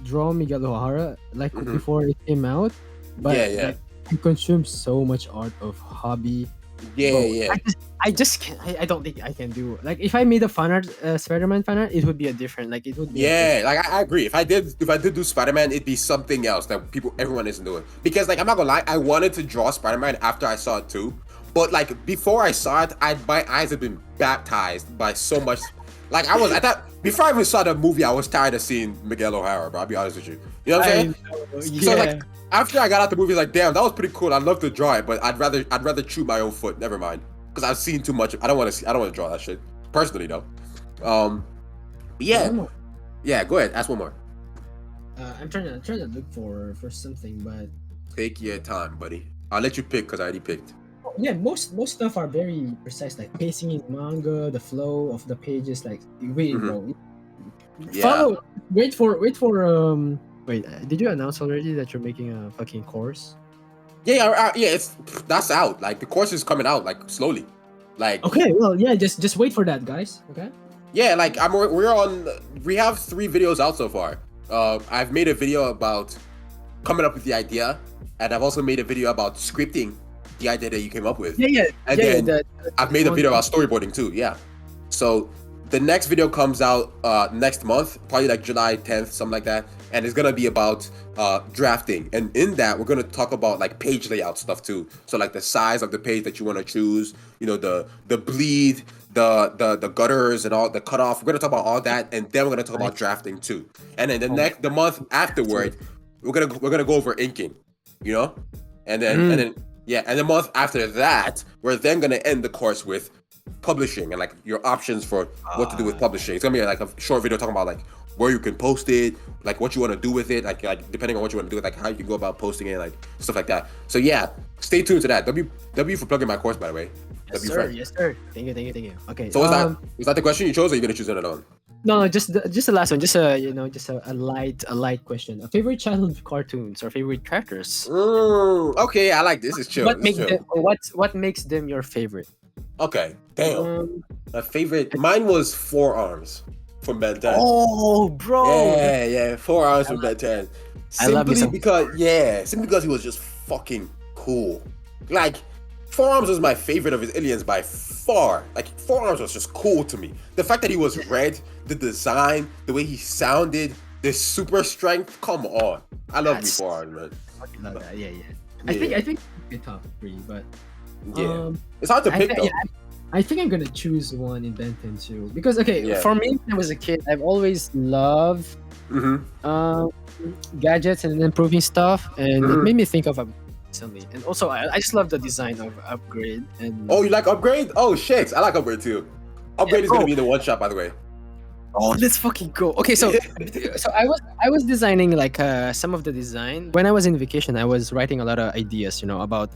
Speaker 2: draw Miguel O'Hara like before it came out, but
Speaker 1: Yeah.
Speaker 2: like, I consume so much art of hobby.
Speaker 1: Yeah,
Speaker 2: Bro,
Speaker 1: yeah.
Speaker 2: I just can't. I don't think I can do like if I made a fan art, Spider-Man fan art, it would be a different. Like it would be.
Speaker 1: Yeah, like I agree. If I did do Spider-Man, it'd be something else that everyone isn't doing. Because like I'm not gonna lie, I wanted to draw Spider-Man after I saw it too. But like before I saw it, my eyes had been baptized by so much. Like I thought before I even saw the movie, I was tired of seeing Miguel O'Hara, bro. I'll be honest with you. You know what I'm saying? So like after I got out the movie, like damn, that was pretty cool. I'd love to draw it, but I'd rather chew my own foot. Never mind, because I've seen too much. I don't want to draw that shit personally though. Yeah. Go ahead. Ask one more.
Speaker 2: I'm trying to look for something, but
Speaker 1: Take your time, buddy. I'll let you pick because I already picked.
Speaker 2: yeah, most stuff are very precise, like pacing in manga, the flow of the pages. Like wait, bro,
Speaker 1: Yeah.
Speaker 2: follow. Wait for Wait, did you announce already that you're making a fucking course?
Speaker 1: Yeah. That's out. Like the course is coming out like slowly. Like
Speaker 2: Okay, well, yeah, just wait for that, guys. Okay.
Speaker 1: yeah, like we have 3 videos out so far. I've made a video about coming up with the idea, and I've also made a video about scripting the idea that you came up with.
Speaker 2: Yeah.
Speaker 1: And then I've made a video about storyboarding too. Yeah. So the next video comes out next month, probably like July 10th, something like that, and it's gonna be about drafting. And in that, we're gonna talk about like page layout stuff too. So like the size of the page that you want to choose, the bleed, the gutters and all the cutoff. We're gonna talk about all that, and then we're gonna talk about drafting too. And then the month afterward, we're gonna go over inking, and then the month after that, we're then gonna end the course with publishing and like your options for what to do with publishing. It's gonna be like a short video talking about like where you can post it, like what you want to do with it, like depending on what you want to do, like how you can go about posting it, like stuff like that. So yeah, stay tuned to that. W for plugging my course, by the way.
Speaker 2: Yes, sir. Thank you. Okay.
Speaker 1: So was that the question you chose, or are you gonna choose another one?
Speaker 2: No, just the last one. Just a light question. Favorite childhood cartoons or favorite characters?
Speaker 1: Okay, I like this. It's chill.
Speaker 2: What makes them your favorite?
Speaker 1: Okay, damn. My favorite, mine was Forearms from Ben 10.
Speaker 2: Oh, bro.
Speaker 1: Yeah, Forearms from Ben 10.
Speaker 2: I love you
Speaker 1: simply because he was just fucking cool. Like, Forearms was my favorite of his aliens by far. Like, Forearms was just cool to me. The fact that he was red, the design, the way he sounded, the super strength. Come on, I love me Forearms, man.
Speaker 2: I love that. Yeah. I think it's top 3, but
Speaker 1: yeah, it's hard to pick though.
Speaker 2: I think I'm gonna choose one in Ben 10 too. Because okay,
Speaker 1: Yeah.
Speaker 2: for me when I was a kid, I've always loved um, gadgets and improving stuff, and it made me think of recently. And also, I just love the design of Upgrade. And
Speaker 1: Oh, you like Upgrade? Oh shit, I like Upgrade too. Upgrade is gonna
Speaker 2: bro.
Speaker 1: be in the one shot, by the way.
Speaker 2: Oh, let's fucking go. Okay, so I was designing like some of the design when I was in vacation. I was writing a lot of ideas, about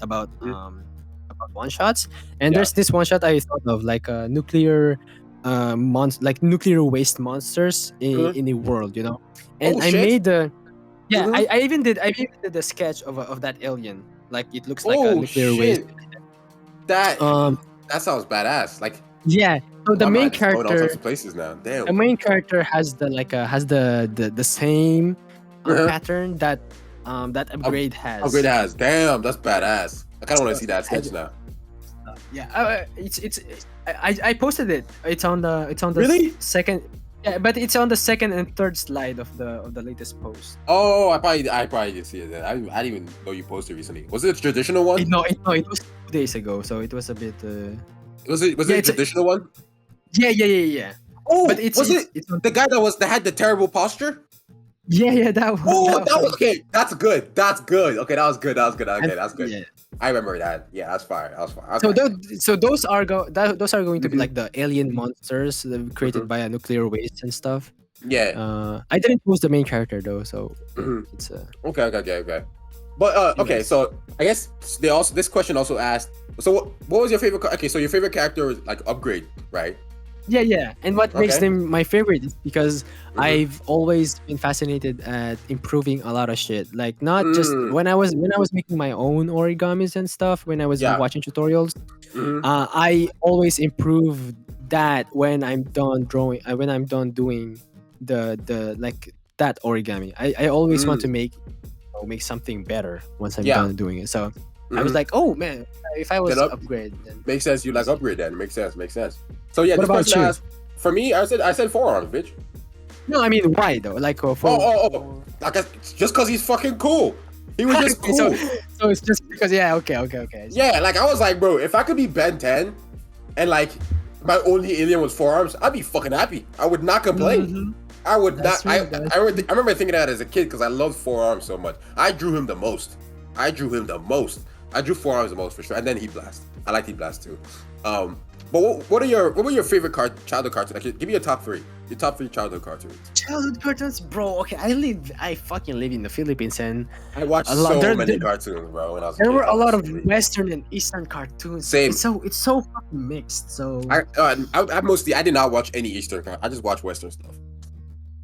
Speaker 2: one shots. And
Speaker 1: Yeah.
Speaker 2: there's this one shot I thought of like nuclear like nuclear waste monsters in the world, And
Speaker 1: Oh
Speaker 2: I
Speaker 1: shit.
Speaker 2: made the
Speaker 1: Mhm.
Speaker 2: I even did the sketch of that alien. Like it looks like a
Speaker 1: Oh
Speaker 2: nuclear waste.
Speaker 1: shit. That
Speaker 2: Um
Speaker 1: that sounds badass. Like
Speaker 2: yeah. So the
Speaker 1: my
Speaker 2: main
Speaker 1: mind is going all
Speaker 2: character
Speaker 1: types of places now.
Speaker 2: the
Speaker 1: Damn.
Speaker 2: main character has the same pattern that Upgrade has.
Speaker 1: Upgrade has. Damn, that's badass. I kind of want to see that sketch now.
Speaker 2: It's I posted it. It's on the
Speaker 1: Really?
Speaker 2: second. Yeah, but it's on the second and third slide of the latest post.
Speaker 1: Oh, I probably did see it. Then. I didn't even know you posted recently. Was it a traditional one?
Speaker 2: No, it was 2 days ago, so it was a bit.
Speaker 1: Was it a traditional one?
Speaker 2: Yeah.
Speaker 1: Oh,
Speaker 2: But it's
Speaker 1: the guy that had the terrible posture?
Speaker 2: Yeah, that one.
Speaker 1: Oh, that was okay. That's good. Okay, that was good. Okay, that's good.
Speaker 2: Yeah.
Speaker 1: I remember that. Yeah, that's fire. Okay.
Speaker 2: So those are going to be like the alien monsters created by a nuclear waste and stuff.
Speaker 1: Yeah.
Speaker 2: I didn't post the main character though, so it's
Speaker 1: Okay. But okay, so I guess this question also asked. So what was your favorite? Okay, so your favorite character was like Upgrade, right?
Speaker 2: Yeah. And what makes
Speaker 1: Okay.
Speaker 2: them my favorite is because I've always been fascinated at improving a lot of shit. Like not just when I was making my own origamis and stuff, when I was
Speaker 1: Yeah.
Speaker 2: watching tutorials, I always improve that when I'm done drawing, when I'm done doing the like that origami. I always want to make something better once I'm done doing it. So I was like, oh man, if I was Upgrade, then
Speaker 1: Makes sense. You like Upgrade then. Makes sense. So yeah,
Speaker 2: What
Speaker 1: this
Speaker 2: about
Speaker 1: question
Speaker 2: you?
Speaker 1: asked, for me, I said forearms, bitch.
Speaker 2: no, I mean why though? Like for
Speaker 1: Like just because he's fucking cool. He was just cool.
Speaker 2: so it's just because okay.
Speaker 1: Yeah, like I was like, bro, if I could be Ben 10 and like my only alien was forearms, I'd be fucking happy. I would not complain. I would
Speaker 2: That's
Speaker 1: not.
Speaker 2: true,
Speaker 1: I remember thinking that as a kid because I loved forearms so much. I drew him the most. I drew forearms the most for sure, and then Heat Blast. I like Heat Blast too. But what were your favorite childhood cartoons? Like, give me your top three. Your top three childhood cartoons.
Speaker 2: Childhood cartoons, bro. Okay, I fucking live in the Philippines, and
Speaker 1: I watched many cartoons, bro. When I was a
Speaker 2: there
Speaker 1: kid.
Speaker 2: were a lot of Western and Eastern cartoons.
Speaker 1: Same.
Speaker 2: It's so fucking mixed. So
Speaker 1: I did not watch any Eastern. I just watched Western stuff.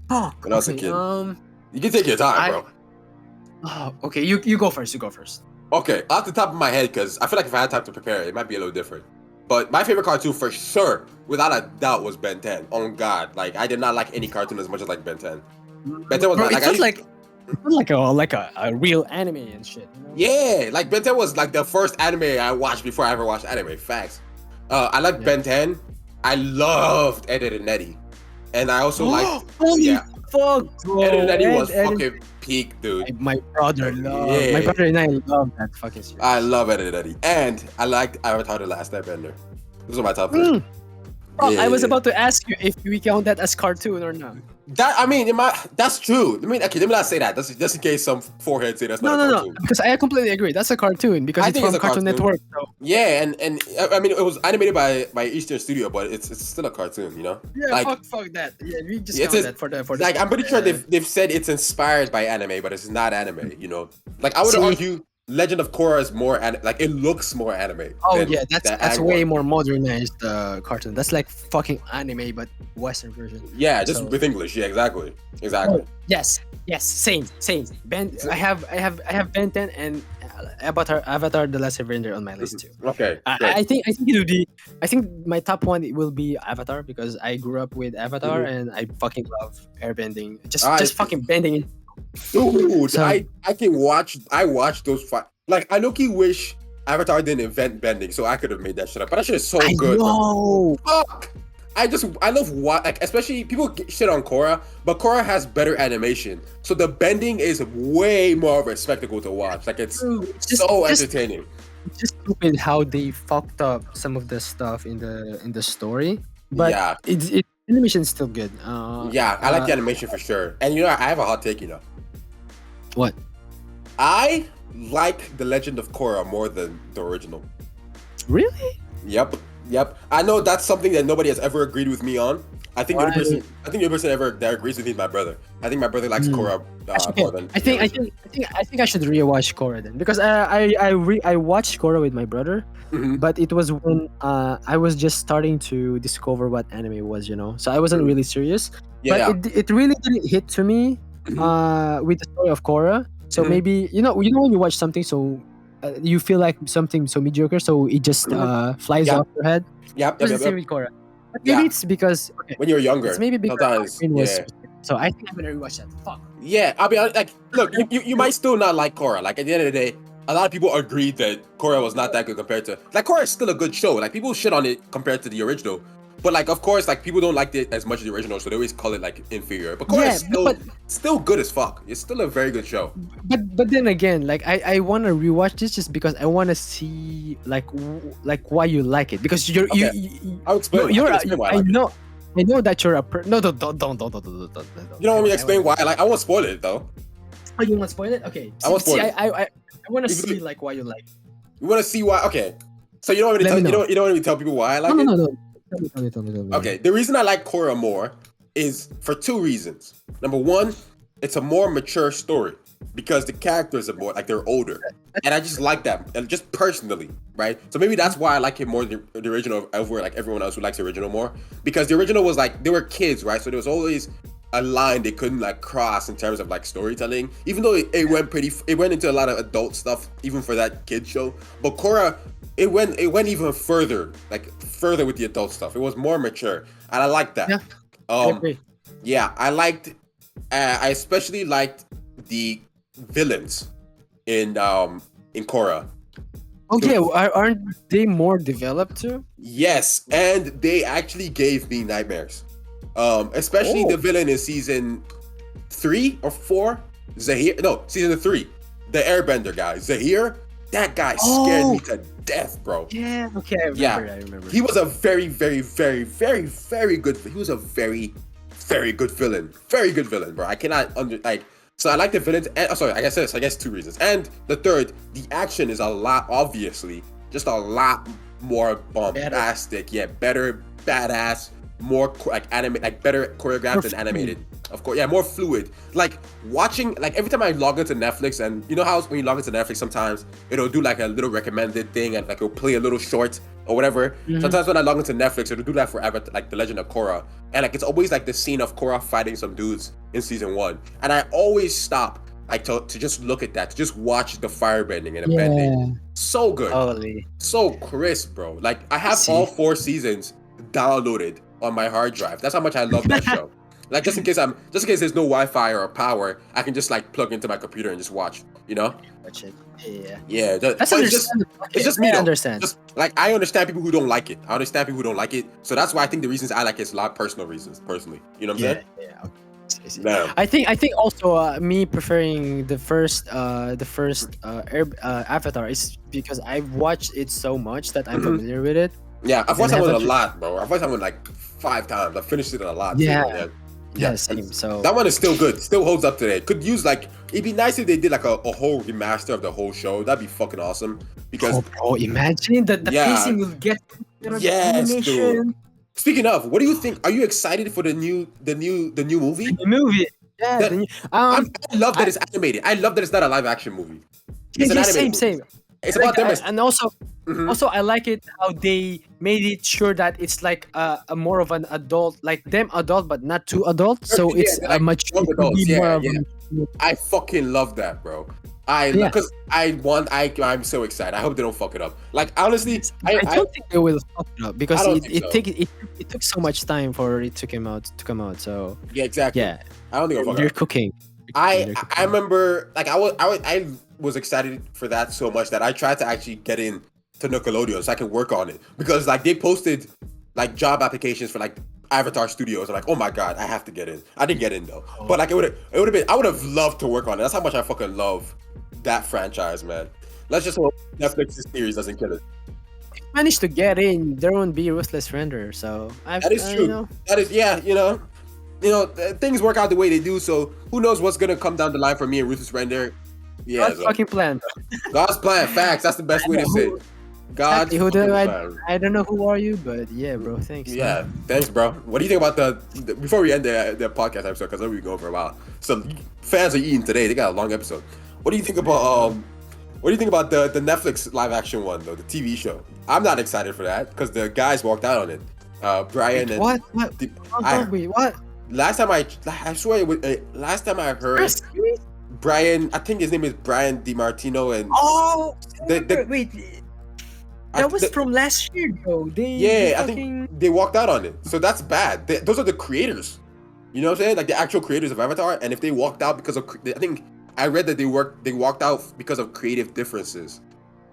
Speaker 1: When I was a kid. You can take your time, bro.
Speaker 2: Okay, you go first.
Speaker 1: Okay, off the top of my head, because I feel like if I had time to prepare, it might be a little different. But my favorite cartoon for sure, without a doubt, was Ben 10. Oh God, like I did not like any cartoon as much as like Ben 10. Ben 10 was
Speaker 2: Bro,
Speaker 1: like,
Speaker 2: it felt like a real anime and shit.
Speaker 1: Yeah, like Ben 10 was like the first anime I watched before I ever watched anime. Facts. I like Ben 10. I loved Ed, Edd n Eddy, and I also liked
Speaker 2: fuck, bro.
Speaker 1: Ed, Edd n Eddy was fucking peak, dude.
Speaker 2: My brother and I love that fucking series.
Speaker 1: I love Ed, Edd n Eddy, and I liked Avatar: The Last Airbender. Those are my top three.
Speaker 2: I was about to ask you if we count that as cartoon or not.
Speaker 1: That's true. Okay, let me not say that. That's just in case some forehead say that's not a cartoon.
Speaker 2: No, because I completely agree. That's a cartoon because it's from Cartoon Network. So.
Speaker 1: Yeah, and I mean it was animated by Eastern Studio, but it's still a cartoon, you know?
Speaker 2: Yeah,
Speaker 1: like,
Speaker 2: fuck that. Yeah, we just count that for the
Speaker 1: like I'm pretty sure they've said it's inspired by anime, but it's not anime, you know? Like I would argue Legend of Korra is more like it looks more anime.
Speaker 2: Oh yeah, that's way more modernized cartoon. That's like fucking anime but Western version.
Speaker 1: Yeah, just with English. Yeah, exactly.
Speaker 2: Oh, yes, same. Ben, I have Ben 10 and Avatar: The Last Airbender on my list too.
Speaker 1: Okay.
Speaker 2: I think it will be. I think my top one will be Avatar because I grew up with Avatar and I fucking love airbending. Just fucking bending.
Speaker 1: Dude, so, I watch those like I low-key wish Avatar didn't invent bending so I could have made that shit up. But that shit is so good.
Speaker 2: No.
Speaker 1: Fuck. I love like especially people get shit on Korra, but Korra has better animation. So the bending is way more of a spectacle to watch. Like it's so entertaining.
Speaker 2: stupid how they fucked up some of the stuff in the story, but
Speaker 1: Yeah,
Speaker 2: it animation is still good.
Speaker 1: yeah, I like the animation for sure. And I have a hot take.
Speaker 2: What?
Speaker 1: I like the Legend of Korra more than the original.
Speaker 2: Really?
Speaker 1: Yep, yep. I know that's something that nobody has ever agreed with me on.
Speaker 2: Why?
Speaker 1: I think the only person ever that agrees with me is my brother. I think my brother likes Korra
Speaker 2: Okay.
Speaker 1: more than
Speaker 2: I think I should rewatch Korra then, because I watched Korra with my brother,
Speaker 1: Mhm,
Speaker 2: but it was when I was just starting to discover what anime was, so I wasn't
Speaker 1: mhm.
Speaker 2: really serious.
Speaker 1: Yeah,
Speaker 2: But
Speaker 1: yeah.
Speaker 2: it really didn't hit to me
Speaker 1: Mhm,
Speaker 2: with the story of Korra. So
Speaker 1: mhm,
Speaker 2: maybe when you watch something, so you feel like something so mediocre, so it just
Speaker 1: mhm.
Speaker 2: flies
Speaker 1: Yep,
Speaker 2: off your head.
Speaker 1: yep,
Speaker 2: It
Speaker 1: yep,
Speaker 2: was the
Speaker 1: yep,
Speaker 2: same
Speaker 1: yep.
Speaker 2: with Korra. But maybe
Speaker 1: Yeah,
Speaker 2: it's because
Speaker 1: when you're
Speaker 2: it's
Speaker 1: younger,
Speaker 2: maybe because my
Speaker 1: sometimes,
Speaker 2: brain was
Speaker 1: yeah.
Speaker 2: specific. So I think I'm gonna rewatch that. Fuck.
Speaker 1: Yeah, I'll be honest, like, look, you might still not like Korra. Like, at the end of the day, a lot of people agreed that Korra was not that good compared to, like, Korra is still a good show. Like, people shit on it compared to the original. But, like, of course, like, people don't like it as much as the original, so they always call it, like, inferior. But Korra
Speaker 2: Yeah,
Speaker 1: is
Speaker 2: but
Speaker 1: still good as fuck. It's still a very good show.
Speaker 2: but then again, like I want to rewatch this just because I want to see like why you like it, because
Speaker 1: Okay, I'll explain. I
Speaker 2: you're
Speaker 1: can explain why I
Speaker 2: I
Speaker 1: like it.
Speaker 2: know that you're no, don't.
Speaker 1: You don't want me to
Speaker 2: I
Speaker 1: explain
Speaker 2: wanna-
Speaker 1: why? Like, I won't spoil it, though.
Speaker 2: Oh, you want to spoil it? Okay.
Speaker 1: I won't spoil it.
Speaker 2: I want to
Speaker 1: If
Speaker 2: see like why you like it.
Speaker 1: You want to see why? Okay. So you don't want me to
Speaker 2: Let
Speaker 1: tell,
Speaker 2: me know.
Speaker 1: you don't want me to tell people why I
Speaker 2: No,
Speaker 1: like
Speaker 2: no,
Speaker 1: it?
Speaker 2: no, no. Tell me.
Speaker 1: Okay, the reason I like Korra more is for two reasons. Number one, it's a more mature story because the characters are more like they're older, and I just like that, and just personally, right? So maybe that's why I like it more than the original over like everyone else who likes the original more, because the original was like they were kids, right? So there was always a line they couldn't like cross in terms of like storytelling, even though it went into a lot of adult stuff even for that kid show. But Korra, it went even further, like further with the adult stuff. It was more mature, and I like that.
Speaker 2: Yeah, I
Speaker 1: Um,
Speaker 2: agree.
Speaker 1: yeah, I especially liked the villains in Korra.
Speaker 2: Okay, aren't they more developed too?
Speaker 1: Yes, and they actually gave me nightmares. Especially
Speaker 2: Oh.
Speaker 1: the villain in season 3 or 4, Zahir. No, season 3, the Airbender guy, Zahir. That guy scared me to death, bro.
Speaker 2: Yeah. Okay, I remember.
Speaker 1: Yeah,
Speaker 2: I remember.
Speaker 1: he was a very, very, very, very, very good. He was a very, very good villain. Very good villain, bro. I cannot like. So I like the villains. And sorry, I guess 2 reasons. And the third, the action is a lot, obviously, just a lot more bombastic. Yeah, better, badass, more like anime, like better choreographed and animated. Of course, yeah, more fluid. Like watching, like every time I log into Netflix, and you know how when you log into Netflix, sometimes it'll do like a little recommended thing, and like it'll play a little short or whatever. Sometimes when I log into Netflix, it'll do that for like the Legend of Korra, and like it's always like the scene of Korra fighting some dudes in season 1, and I always stop like to just look at that, to just watch the firebending and the bending. So good,
Speaker 2: Holy.
Speaker 1: so crisp, bro. Like I have
Speaker 2: See.
Speaker 1: all 4 seasons downloaded on my hard drive. That's how much I love that show. Like just in case there's no Wi-Fi or power, I can just like plug into my computer and just watch. You know?
Speaker 2: Watch it. Yeah.
Speaker 1: Yeah.
Speaker 2: That's
Speaker 1: But
Speaker 2: understandable.
Speaker 1: it's just me
Speaker 2: I
Speaker 1: though.
Speaker 2: understand.
Speaker 1: Just like I understand people who don't like it. I understand people who don't like it. So that's why I think the reasons I like it is a lot of personal reasons, personally. You know what I'm saying?
Speaker 2: Yeah. Okay. I see.
Speaker 1: Damn.
Speaker 2: I think also me preferring the first Avatar is because I've watched it so much that I'm familiar with it.
Speaker 1: Yeah, I've watched that
Speaker 2: And
Speaker 1: one a
Speaker 2: Avatar-
Speaker 1: lot, bro. I've watched that one like 5 times. I finished it a lot.
Speaker 2: Yeah.
Speaker 1: Too, man.
Speaker 2: Yeah, same. So
Speaker 1: That one is still good. Still holds up today. Could use like it'd be nice if they did like a whole remaster of the whole show. That'd be fucking awesome. Because
Speaker 2: bro, imagine the
Speaker 1: Yeah.
Speaker 2: pacing will get better, the
Speaker 1: yes,
Speaker 2: animation,
Speaker 1: dude. Speaking of, what do you think? Are you excited for the new movie?
Speaker 2: the movie. Yeah,
Speaker 1: That-
Speaker 2: the new-
Speaker 1: I love that it's animated. I love that it's not a live action movie. It's an animated
Speaker 2: same.
Speaker 1: movie. It's about them.
Speaker 2: And also,
Speaker 1: Mhm.
Speaker 2: also I like it how they made it sure that it's like a more of an adult, like them adult, but not too adult. So
Speaker 1: Yeah,
Speaker 2: it's
Speaker 1: they're
Speaker 2: a
Speaker 1: like
Speaker 2: much
Speaker 1: young
Speaker 2: it could
Speaker 1: adults,
Speaker 2: be
Speaker 1: yeah,
Speaker 2: more of
Speaker 1: yeah. I fucking love that, bro. Because I'm so excited. I hope they don't fuck it up. Like honestly,
Speaker 2: I don't think they will fuck it up because
Speaker 1: I don't think so.
Speaker 2: it took so much time for it to come out. So
Speaker 1: yeah, exactly.
Speaker 2: yeah,
Speaker 1: I don't think it'll fuck it
Speaker 2: you're
Speaker 1: up.
Speaker 2: cooking.
Speaker 1: I remember like I was excited for that so much that I tried to actually get in to Nickelodeon so I could work on it, because like they posted like job applications for like Avatar Studios. I'm like, oh my god, I have to get in. I didn't get in though, but like it would have been. I would have loved to work on it. That's how much I fucking love that franchise, man. Let's just hope Netflix's series doesn't kill it.
Speaker 2: Managed to get in, there won't be ruthless render. So
Speaker 1: That is true. That is, yeah, things work out the way they do. So who knows what's gonna come down the line for me and Ruthless Render? Yeah,
Speaker 2: God's fucking plan.
Speaker 1: God's plan. Facts. That's the best way to say it. God's
Speaker 2: Exactly.
Speaker 1: plan.
Speaker 2: I don't know who are you, but yeah, bro. Thanks.
Speaker 1: Yeah, thanks, bro. What do you think about the before we end the podcast episode? Because we've been going for a while. Some fans are eating today. They got a long episode. What do you think about the Netflix live action one though, the TV show? I'm not excited for that because the guys walked out on it. Brian and
Speaker 2: what? Wait, what?
Speaker 1: Last time I swear it was, last time I heard Brian, I think his name is Brian DiMartino and
Speaker 2: wait. That was from last year, though.
Speaker 1: I think they walked out on it, so that's bad. Those are the creators, you know what I'm saying? Like the actual creators of Avatar, and if they walked out because of, I think I read that they walked out because of creative differences.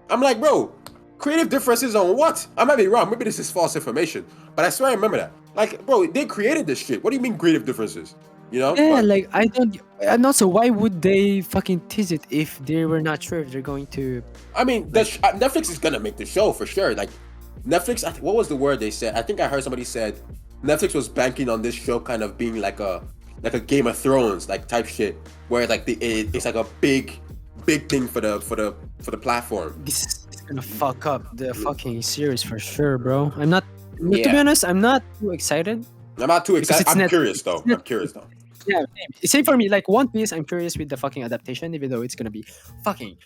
Speaker 1: I'm like, bro, creative differences on what? I might be wrong. Maybe this is false information, but I swear I remember that. Like, bro, they created this shit. What do you mean creative differences? You know?
Speaker 2: Yeah, like and also, why would they fucking tease it if they were not sure if they're going to?
Speaker 1: I mean, Netflix is gonna make the show for sure. Like, Netflix. What was the word they said? I think I heard somebody said Netflix was banking on this show kind of being like a Game of Thrones like type shit, where like it's like a big thing for the platform.
Speaker 2: This is gonna fuck up the fucking series for sure, bro. I'm not. To be honest, I'm not too excited.
Speaker 1: I'm not too excited. I'm curious though.
Speaker 2: Yeah, same for me. Like One Piece, I'm curious with the fucking adaptation, even though it's gonna be fucking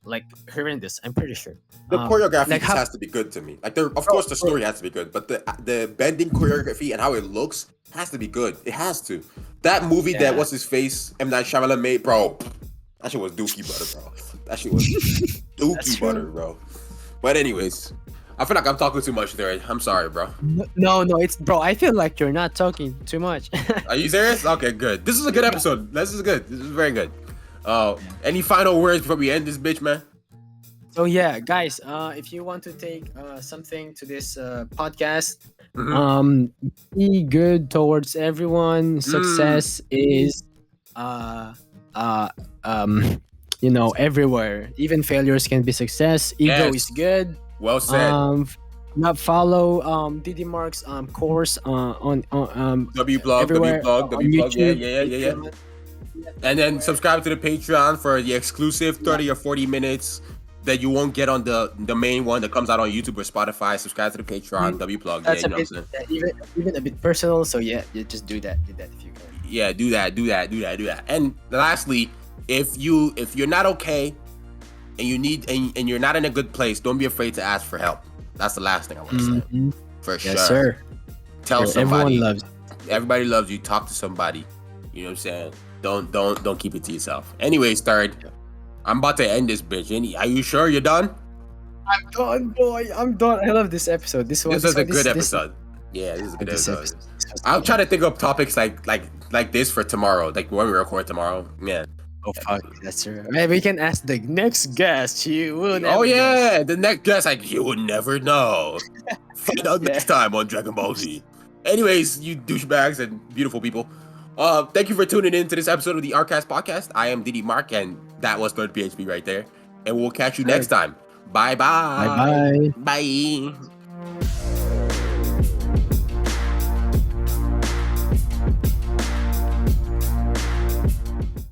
Speaker 2: like horrendous. I'm pretty sure.
Speaker 1: The choreography just has to be good to me. Like, of course, the story has to be good, but the bending choreography and how it looks has to be good. It has to. That movie that what's his face M. Night Shyamalan made, bro. That shit was dookie butter, bro. That shit was dookie butter, bro. But anyways. I feel like I'm talking too much there. I'm sorry, bro.
Speaker 2: No, it's bro. I feel like you're not talking too much.
Speaker 1: Are you serious? Okay, good. This is a good episode. This is good. This is very good. Any final words before we end this bitch, man?
Speaker 2: So yeah, guys, if you want to take something to this podcast, be good towards everyone. Success is everywhere. Even failures can be success. Ego is good.
Speaker 1: Well said.
Speaker 2: Not follow Didi Mark's course on
Speaker 1: Wblog, yeah. And then subscribe to the Patreon for the exclusive 30 or 40 minutes that you won't get on the main one that comes out on YouTube or Spotify. Subscribe to the Patreon, Wblog.
Speaker 2: That's even a bit personal, so yeah, just do that if you can.
Speaker 1: Yeah, do that. And lastly, if you're not okay and you need and you're not in a good place, don't be afraid to ask for help. That's the last thing I want to say. For sure.
Speaker 2: Yes, sir.
Speaker 1: Tell somebody.
Speaker 2: Everyone loves you.
Speaker 1: Everybody loves you. Talk to somebody. You know what I'm saying? Don't keep it to yourself. Anyways, third, I'm about to end this bitch. Are you sure you're done?
Speaker 2: I'm done, boy. I'm done. I love this episode. This was
Speaker 1: a good episode. Yeah, this is a good episode. I'll try to think of topics like this for tomorrow, like when we record tomorrow. Yeah.
Speaker 2: Oh fuck, that's true. Maybe we can ask the next guest. You will never
Speaker 1: guess. The next guest, like you would never know. Find out next time on Dragon Ball Z. Anyways, you douchebags and beautiful people, thank you for tuning in to this episode of the Artcast podcast. I am Didi Mark, and that was Third PHP right there. And we'll catch you next time. Bye.
Speaker 2: Bye.
Speaker 1: Bye.